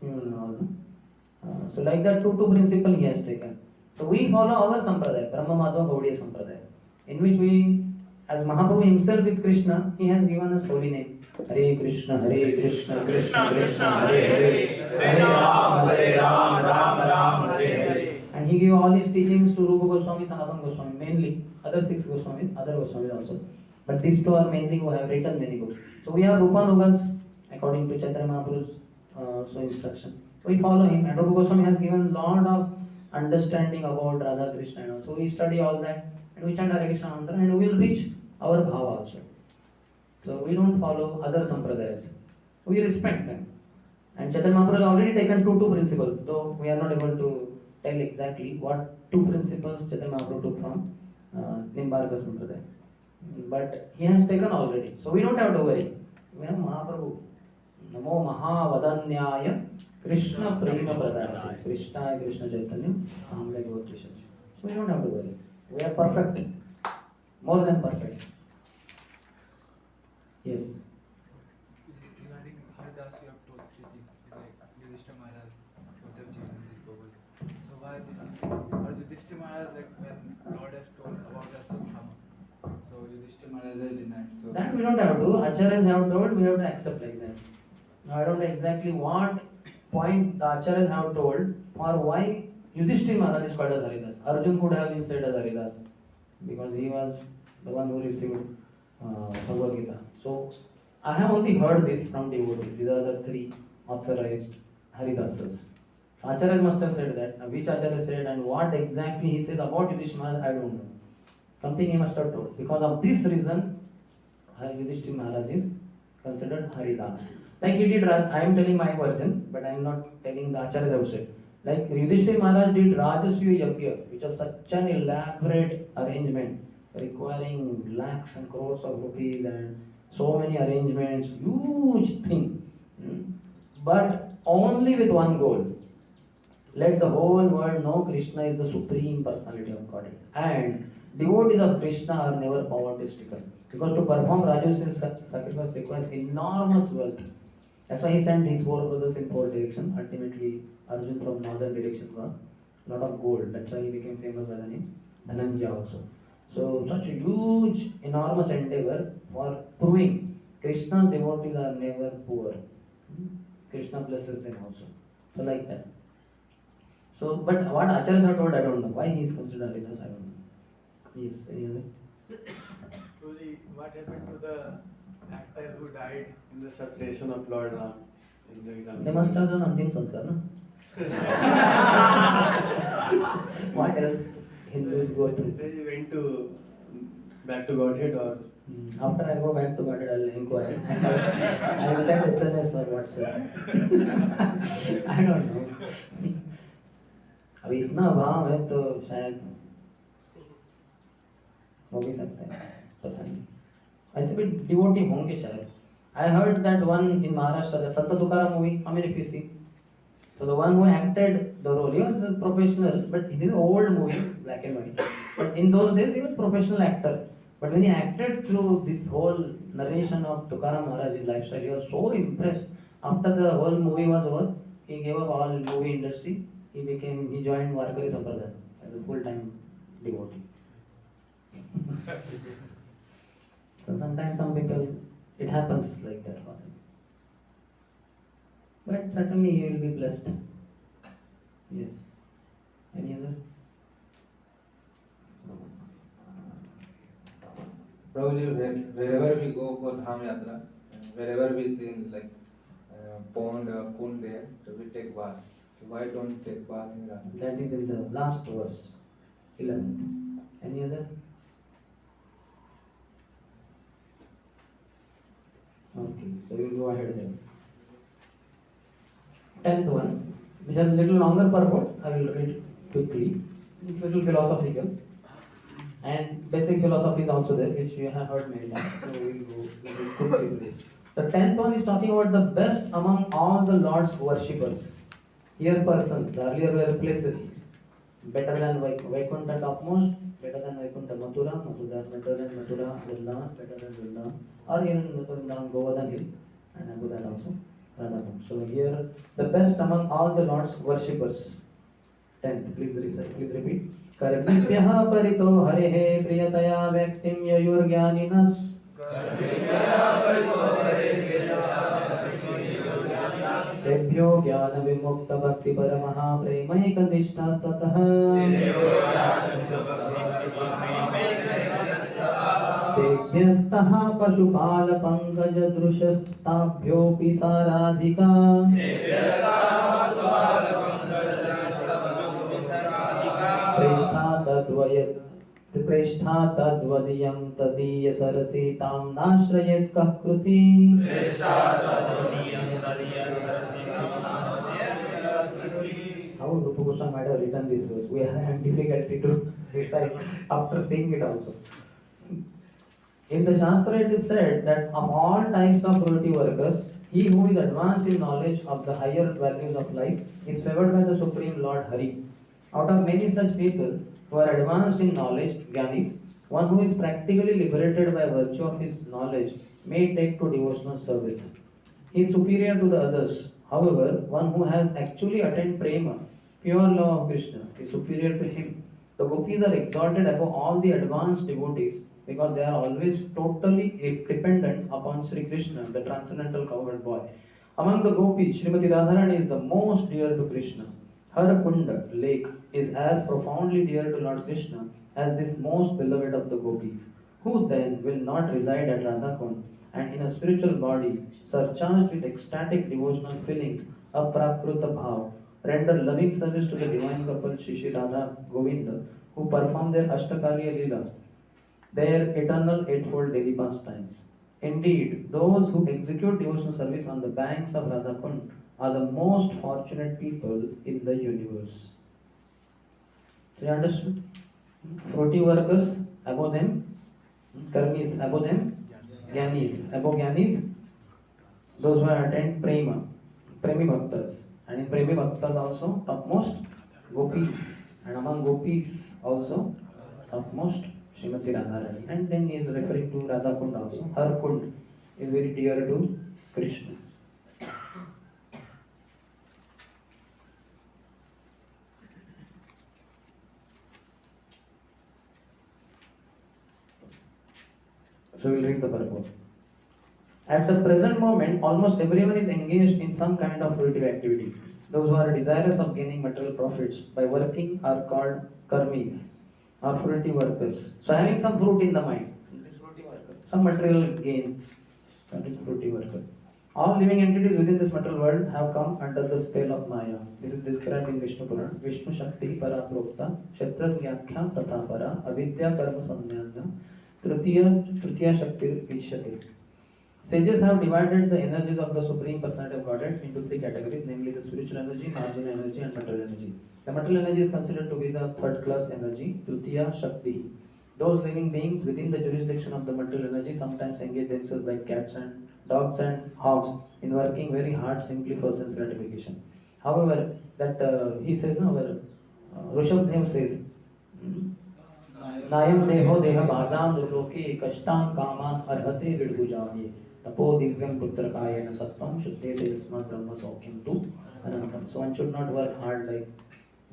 you know, so like that 2 principles he has taken. So we follow our Sampradaya, Brahma Madhava Gaudiya Sampradaya, in which we, as Mahaprabhu himself is Krishna, he has given us holy name. Hare Krishna, Krishna Krishna, Hare Hare, Hare Ram, Ram Ram, Hare Hare. And he gave all his teachings to Rupa Goswami, Sanatana Goswami, mainly, other 6 Goswamis, other Goswamis also. But these 2 are mainly who have written many books. So we are Rupanugas, according to Chaitanya Mahaprabhu's instruction. So we follow him, and Rupa Goswami has given lot of understanding about Radha Krishna and all. So we study all that and we chant Hare Krishna mantra and we will reach our bhava also. So we don't follow other sampradayas. We respect them. And Chaitanya Mahaprabhu has already taken 2 principles, though we are not able to tell exactly what 2 principles Chaitanya Mahaprabhu took from Nimbarka Sampradaya. But he has taken already. So we don't have to worry. We have Mahaprabhu. Namo Mahavadanyaya Krishna Prema Pradharati. Krishna Chaitanya Samlaya Gautrishya. So we don't have to worry. We are perfect. More than perfect. Yes. Regarding Haridas, you have told 3 things, like Yudhishthira Maharaj, Uddhavji and the Gopal. So why this? Or Yudhishthira Maharaj, like when Lord has told about the Asatthama, so Yudhishthira Maharaj has denied. So That we don't have to. Acharyas have told, we have to accept like that. Now I don't know exactly what point the Acharyas have told or why Yudhishthira Maharaj is called as Haridas. Arjun could have been said as Haridas because he was the one who received Bhagavad Gita. So I have only heard this from devotees. These are the 3 authorized Haridasas. Acharyas must have said that. Now, which Acharya said and what exactly he said about Yudhishthira Maharaj, I don't know. Something he must have told. Because of this reason, Yudhishthira Maharaj is considered Haridas. Like he did, I am telling my version, but I am not telling the Acharya also. Like Yudhishthira Maharaj did Rajasya Yajna, which was such an elaborate arrangement, requiring lakhs and crores of rupees and so many arrangements, huge thing. But only with one goal. Let the whole world know Krishna is the Supreme Personality of Godhead. And devotees of Krishna are never poverty-stricken. Because to perform Rajasya sacrifice requires enormous wealth. That's why he sent his 4 brothers in 4 directions. Ultimately, Arjun from northern direction got a lot of gold. That's why he became famous by the name Dhananjaya also. So, such a huge, enormous endeavor for proving Krishna's devotees are never poor. Krishna blesses them also. So, like that. So, but what Acharyas have told, I don't know. Why he is considered Haridas, I don't know. Yes, any other? Guruji, what happened to the actor who died in the separation of Lord Ram in the example? They must have done Antim Sanskar, no? What else Hindus go through? They went to back to Godhead or? After I go back to Godhead, I'll inquire. I will send SMS or WhatsApp. I don't know. अभी इतना भाव है तो शायद हो भी सकता है, पता नहीं. ऐसे भी डिवोटी होंगे शायद. I heard that one in Maharashtra, that Santa Tukaram movie, how many of you see? So the one who acted the role, he was a professional, but it is an old movie, black and white. But in those days, he was a professional actor. But when he acted through this whole narration of Tukaram Maharaj's lifestyle, he was so impressed. After the whole movie was over, he gave up all movie industry. He joined Warkari Sampradaya as a full-time devotee. So sometimes some people, it happens like that for them. But certainly he will be blessed. Yes. Any other? Prabhuji, wherever we go for Dham Yatra, wherever we see like pond or kund there, so we take bath. So why don't take bath in Radha? That is in the last verse, 11th. Any other? Okay, so we will go ahead then. 10th one, which has a little longer purport. I will read it quickly. It's a little philosophical. And basic philosophy is also there, which you have heard many times. So we will go quickly to this. The 10th one is talking about the best among all the Lord's worshippers. Here persons, the earlier were places. Better than Vaikuntha topmost, better than Vaikuntha Mathura, better than Mathura, Vrindavan, better than Vrindavan, or even Vrindavan Govardhan Hill, and above that also Radhakund. So here, the best among all the Lord's worshippers. 10th, please recite, please repeat. कर्मिभ्यः परितो हरेः प्रियतया व्यक्तिं ययुर्ज्ञानिनस् तेभ्यो ज्ञानविमुक्तभक्तिपरमः प्रेमैकनिष्ठास्ततः तेभ्यस्तः पशुपालपङ्कजदृशस्ताभ्योऽपि साराधिका प्रेष्ठा तद्वदीयं तदीय Cersei तां नाश्रयेत् कः कृति How Rupa Goswami might have written this verse? We have difficulty to recite after seeing it also. In the Shastra it is said that of all types of devotee workers, he who is advanced in knowledge of the higher values of life is favored by the Supreme Lord Hari. Out of many such people who are advanced in knowledge, Gyanis, one who is practically liberated by virtue of his knowledge may take to devotional service. He is superior to the others. However, one who has actually attained prema, pure love of Krishna, is superior to him. The gopis are exalted above all the advanced devotees because they are always totally dependent upon Sri Krishna, the transcendental cowherd boy. Among the gopis, Srimati Radharani is the most dear to Krishna. Her Kunda, lake, is as profoundly dear to Lord Krishna as this most beloved of the gopis. Who then will not reside at Radhakund and in a spiritual body, surcharged with ecstatic devotional feelings, aprakruta bhav, render loving service to the divine couple Shri Shri Radha Govinda, who perform their Ashtakaliya Leela, their eternal eightfold daily pastimes. Indeed, those who execute devotional service on the banks of Radhakund are the most fortunate people in the universe. So you understood? Fruity workers, above them, karmis, above them, Gyanis, above Gyanis, those who have attained Prema, Premi Bhaktas, and in Premi Bhaktas also, topmost, Gopis, and among Gopis also, topmost, Srimati Radharani. And then he is referring to Radhakund also. Her Kund is very dear to Krishna. So we will read the purport. At the present moment, almost everyone is engaged in some kind of fruitive activity. Those who are desirous of gaining material profits by working are called karmis, or fruitive workers. So having some fruit in the mind, that is fruitive worker. Some material gain, that is fruitive worker. All living entities within this material world have come under the spell of Maya. This is described in Vishnu Puran. Vishnu Shakti Para Prokta, Kshetra Gyakya Tatha Para, Avidya Karma Samnyanya, Tritiya Shakti Vishyate. Sages have divided the energies of the Supreme Personality of Godhead into three categories, namely the spiritual energy, marginal energy, and material energy. The material energy is considered to be the third class energy, Tritiya Shakti. Those living beings within the jurisdiction of the material energy sometimes engage themselves like cats and dogs and hogs in working very hard simply for sense gratification. However, that he said, no, our Rishabdev says, Nayam deho deha bhadam nurloke kashtan kaman arhate vidbujavye tapo divyam putrakayana sattvam shuddhete yasmat brahma saukyam tu anantam. So one should not work hard like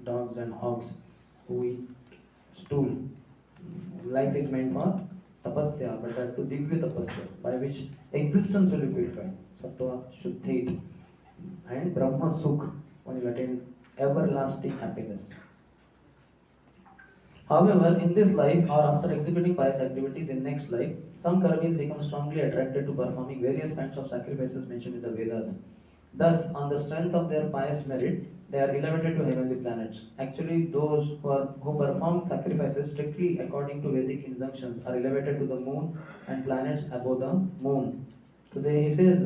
dogs and hogs who eat stool. Life is meant for tapasya, but to divya tapasya, by which existence will be purified. Sattva shuddhet and Brahma sukh, one will attain everlasting happiness. However, in this life or after executing pious activities in next life, some karmis become strongly attracted to performing various kinds of sacrifices mentioned in the Vedas. Thus, on the strength of their pious merit, they are elevated to heavenly planets. Actually, those who perform sacrifices strictly according to Vedic injunctions are elevated to the moon and planets above the moon. So there he says,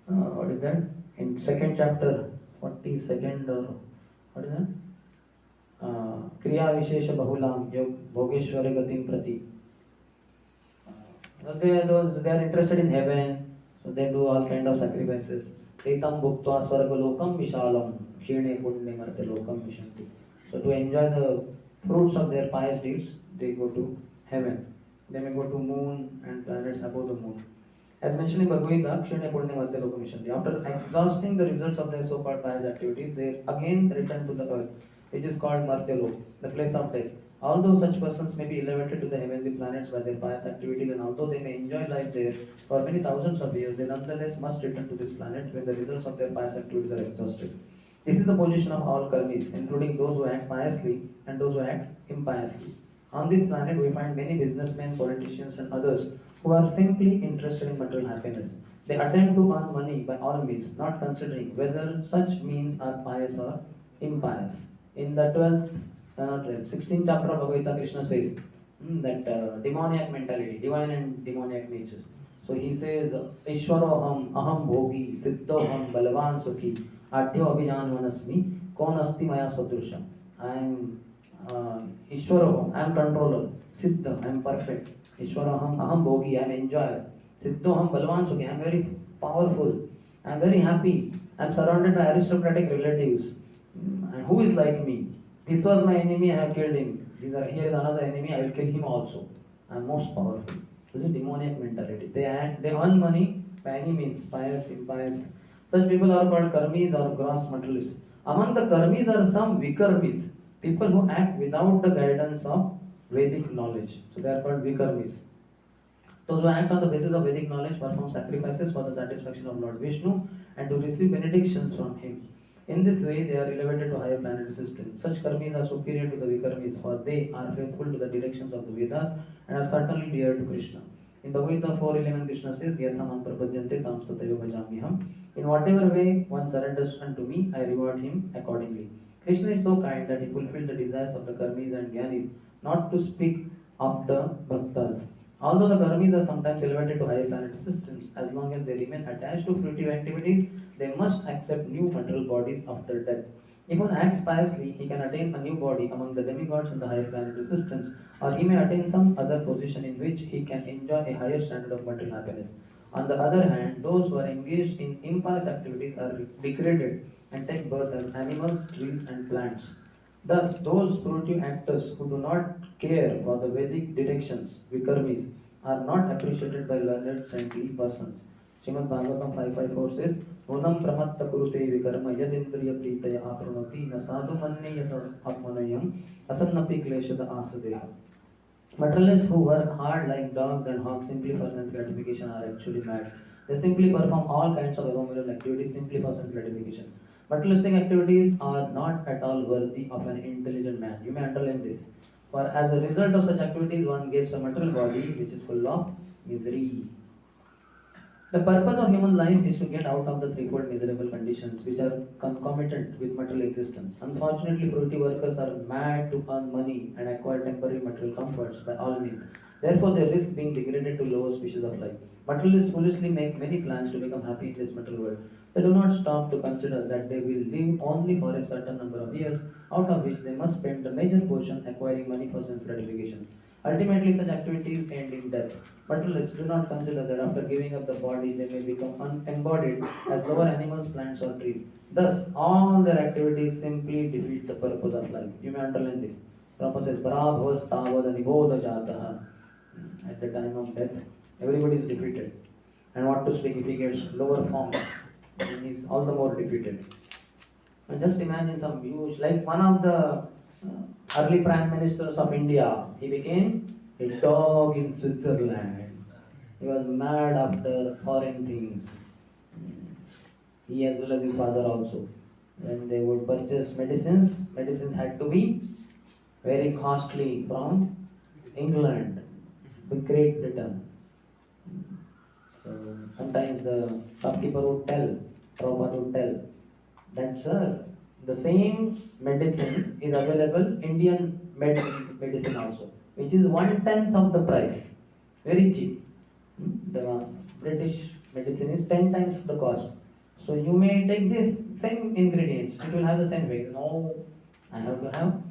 what is that? In second chapter, 42nd or what is that? Kriya Vishesha Bahulam Yog Bhogeshwara Gatim Prati. They are interested in heaven, so they do all kind of sacrifices. Tetam Bhuktva Swargalokam Vishalam Kshine Pudne Marte Lokam Vishanti. So to enjoy the fruits of their pious deeds, they go to heaven. They may go to moon and planets above the moon. As mentioned in Bhagavad Gita, Kshine Pudne Marte Lokam Vishanti. After exhausting the results of their so-called pious activities, they again return to the earth, which is called Martyalok, the place of death. Although such persons may be elevated to the heavenly planets by their pious activities, and although they may enjoy life there for many thousands of years, they nonetheless must return to this planet when the results of their pious activities are exhausted. This is the position of all karmis, including those who act piously and those who act impiously. On this planet, we find many businessmen, politicians, and others who are simply interested in material happiness. They attempt to earn money by all means, not considering whether such means are pious or impious. In the 16th chapter of Bhagavad Gita, Krishna says that demoniac mentality, divine and demoniac natures. So he says, Ishwaroham, Aham Bhogi, Siddhoham, Balavan Sukhi, Adhyo Abhijan Manasmi, Kon Asti Maya Sadrusham. I am Ishwaroham, I am controller. Siddha, I am perfect. Ishwaroham, Aham Bhogi, I am enjoyer. Siddhoham, Balavan Sukhi, I am very powerful. I am very happy. I am surrounded by aristocratic relatives. And who is like me? This was my enemy, I have killed him. Here is another enemy, I will kill him also. I am most powerful. This is demoniac mentality. They earn money by any means, pious, impious. Such people are called karmis or gross materialists. Among the karmis are some vikarmis, people who act without the guidance of Vedic knowledge. So they are called vikarmis. Those who act on the basis of Vedic knowledge perform sacrifices for the satisfaction of Lord Vishnu and to receive benedictions from him. In this way, they are elevated to higher planetary systems. Such karmis are superior to the vikarmis, for they are faithful to the directions of the Vedas and are certainly dear to Krishna. In Bhagavad Gita 4:11, Krishna says, Yatham prapadyante tam sataiva bhajamiham. In whatever way one surrenders unto me, I reward him accordingly. Krishna is so kind that he fulfilled the desires of the karmis and jnanis, not to speak of the bhaktas. Although the karmis are sometimes elevated to higher planetary systems, as long as they remain attached to fruitive activities, they must accept new material bodies after death. If one acts piously, he can attain a new body among the demigods in the higher planetary systems, or he may attain some other position in which he can enjoy a higher standard of material happiness. On the other hand, those who are engaged in impious activities are degraded and take birth as animals, trees, and plants. Thus, those fruitive actors who do not care for the Vedic directions, vikarmis, are not appreciated by learned saintly persons. Srimad Bhagavatam 5.5.4 says, Nunam pramatta kurute vikarma yadindriya pritaya apranoti nasadu manne yata atmanayam asannapi kleshada asadeha. Materialists who work hard like dogs and hogs simply for sense gratification are actually mad. They simply perform all kinds of abominable activities simply for sense gratification. Materialistic activities are not at all worthy of an intelligent man. You may underline this. For as a result of such activities, one gets a material body which is full of misery. The purpose of human life is to get out of the threefold miserable conditions which are concomitant with material existence. Unfortunately, fruitive workers are mad to earn money and acquire temporary material comforts by all means. Therefore, they risk being degraded to lower species of life. Materialists foolishly make many plans to become happy in this material world. They do not stop to consider that they will live only for a certain number of years, out of which they must spend the major portion acquiring money for sense gratification. Ultimately, such activities end in death. Materialists do not consider that after giving up the body, they may become unembodied as lower animals, plants, or trees. Thus, all their activities simply defeat the purpose of life. You may underline this. Prabhupada says, Brahvas tavada niboda jataha. At the time of death, everybody is defeated. And what to speak if he gets lower forms, he is all the more defeated. And just imagine some huge, like one of the early prime ministers of India, he became a dog in Switzerland. He was mad after foreign things. He as well as his father also. When they would purchase medicines, medicines had to be very costly from England, the Great Britain. So sometimes the shopkeeper would tell, Prabhupada would tell, that sir, the same medicine is available, Indian medicine also, which is 1/10 of the price, very cheap. The British medicine is 10 times the cost. So you may take this same ingredients, it will have the same way. No, I have to have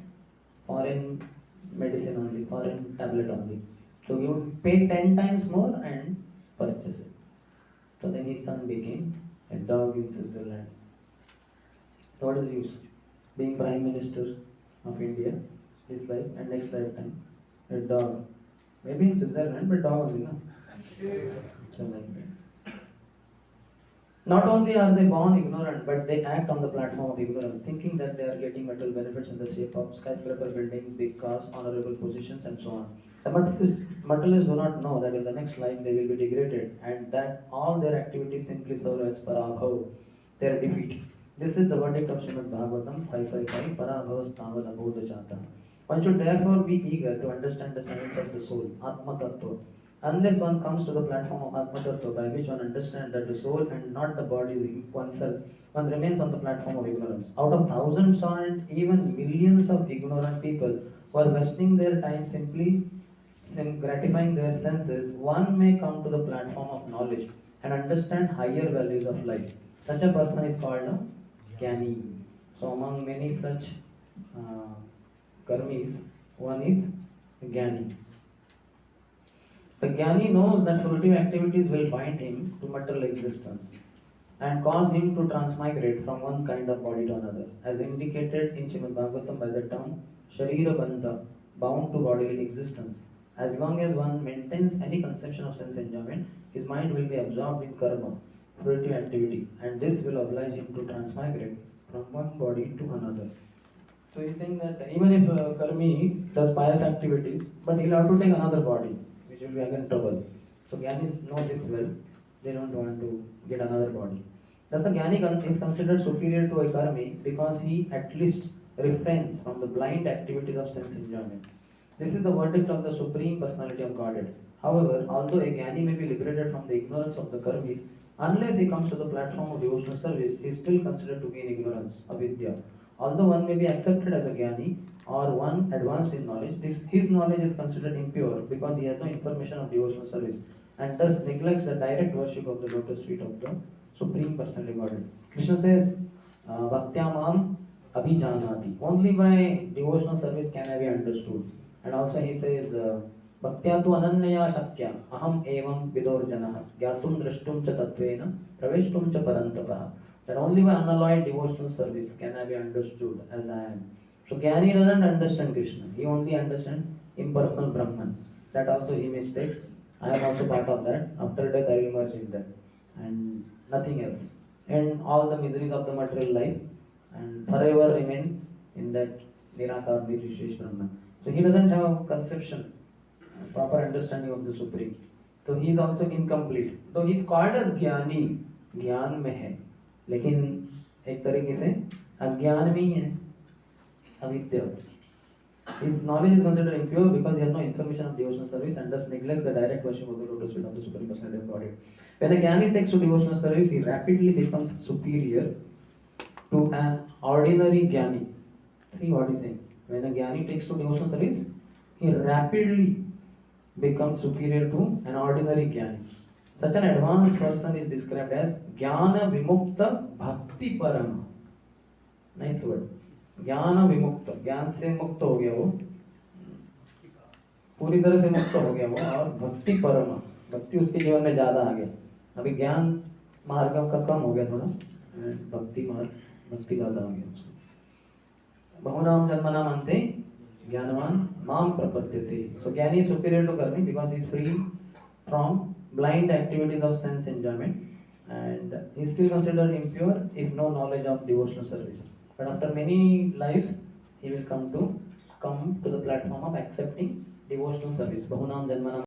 foreign medicine only, foreign tablet only. So you would pay 10 times more and purchase it. So then his son became a dog in Switzerland. So what is the use? Being Prime Minister of India, this life and next lifetime, a dog. Maybe in Switzerland, but dog only, no? So like that. Not only are they born ignorant, but they act on the platform of ignorance, thinking that they are getting material benefits in the shape of skyscraper buildings, big cars, honorable positions, and so on. The materialists do not know that in the next life they will be degraded and that all their activities simply serve as parabhav, their defeat. This is the verdict of Srimad Bhagavatam 555, parabhavas tavad abodha jata. One should therefore be eager to understand the science of the soul, Atma Tattva. Unless one comes to the platform of Atma Tattva, by which one understands that the soul and not the body is oneself, one remains on the platform of ignorance. Out of thousands and even millions of ignorant people who are wasting their time simply gratifying their senses, one may come to the platform of knowledge and understand higher values of life. Such a person is called a Jnani. So among many such karmis, one is Jnani. The Jnani knows that fruitive activities will bind him to material existence and cause him to transmigrate from one kind of body to another, as indicated in Srimad Bhagavatam by the term Sharira Bandha, bound to bodily existence. As long as one maintains any conception of sense enjoyment, his mind will be absorbed in karma, fruitive activity, and this will oblige him to transmigrate from one body to another. So he's saying that even if karmi does pious activities, but he'll have to take another body, which will be again trouble. So Jnanis know this well, they don't want to get another body. Thus a Jnani is considered superior to a karmi because he at least refrains from the blind activities of sense enjoyment. This is the verdict of the Supreme Personality of Godhead. However, although a Jnani may be liberated from the ignorance of the karmis, unless he comes to the platform of devotional service, he is still considered to be in ignorance, avidya. Although one may be accepted as a Jnani or one advanced in knowledge, his knowledge is considered impure because he has no information of devotional service and thus neglects the direct worship of the lotus feet of the Supreme Personality of Godhead. Krishna says, Bhaktyamam abhijanati. Only by devotional service can I be understood. And also he says, Bhaktya tu ananyaya shakya aham evam vidorjanaha gyatum drashtum cha tattvena praveshtum cha parantapaha. That only by unalloyed devotional service can I be understood as I am. So Jnani doesn't understand Krishna. He only understands impersonal Brahman. That also he mistakes. I am also part of that. After death I will merge in that. And nothing else. And all the miseries of the material life and forever remain in that Nirakar Nirvishesh Brahman. So he doesn't have conception, proper understanding of the Supreme. So he is also incomplete. Though he is called as Jnani, ज्ञान में है, लेकिन एक तरीके से अज्ञान में ही है, अविद्या. His knowledge is considered impure because he has no information of devotional service and thus neglects the direct worship of the lotus feet of the Supreme Personality of Godhead. When a Jnani takes to devotional service, he rapidly becomes superior to an ordinary Jnani. See what he's saying. When a Jnani takes to devotional service, he rapidly becomes superior to an ordinary Jnani. Such an advanced person is described as Jnana Vimukta Bhakti Parama. Nice word. ज्ञान विमुक्त, ज्ञान से मुक्त हो गया वो, पूरी तरह से मुक्त हो गया वो, और भक्ति परम, भक्ति उसके जीवन में ज़्यादा आ गया। अभी ज्ञान मार्ग का कम हो गया थोड़ा, भक्ति मार्ग, भक्ति ज़्यादा आ गया उसको। बहुनाम जन्मनाम अन्ते ज्ञानवान माम प्रपद्यते। So ज्ञानी is superior to karmi because he is free from blind activities of sense enjoyment, and he is still considered impure if no knowledge of devotional service. But after many lives, he will come to the platform of accepting devotional service. Bahunam Janmanam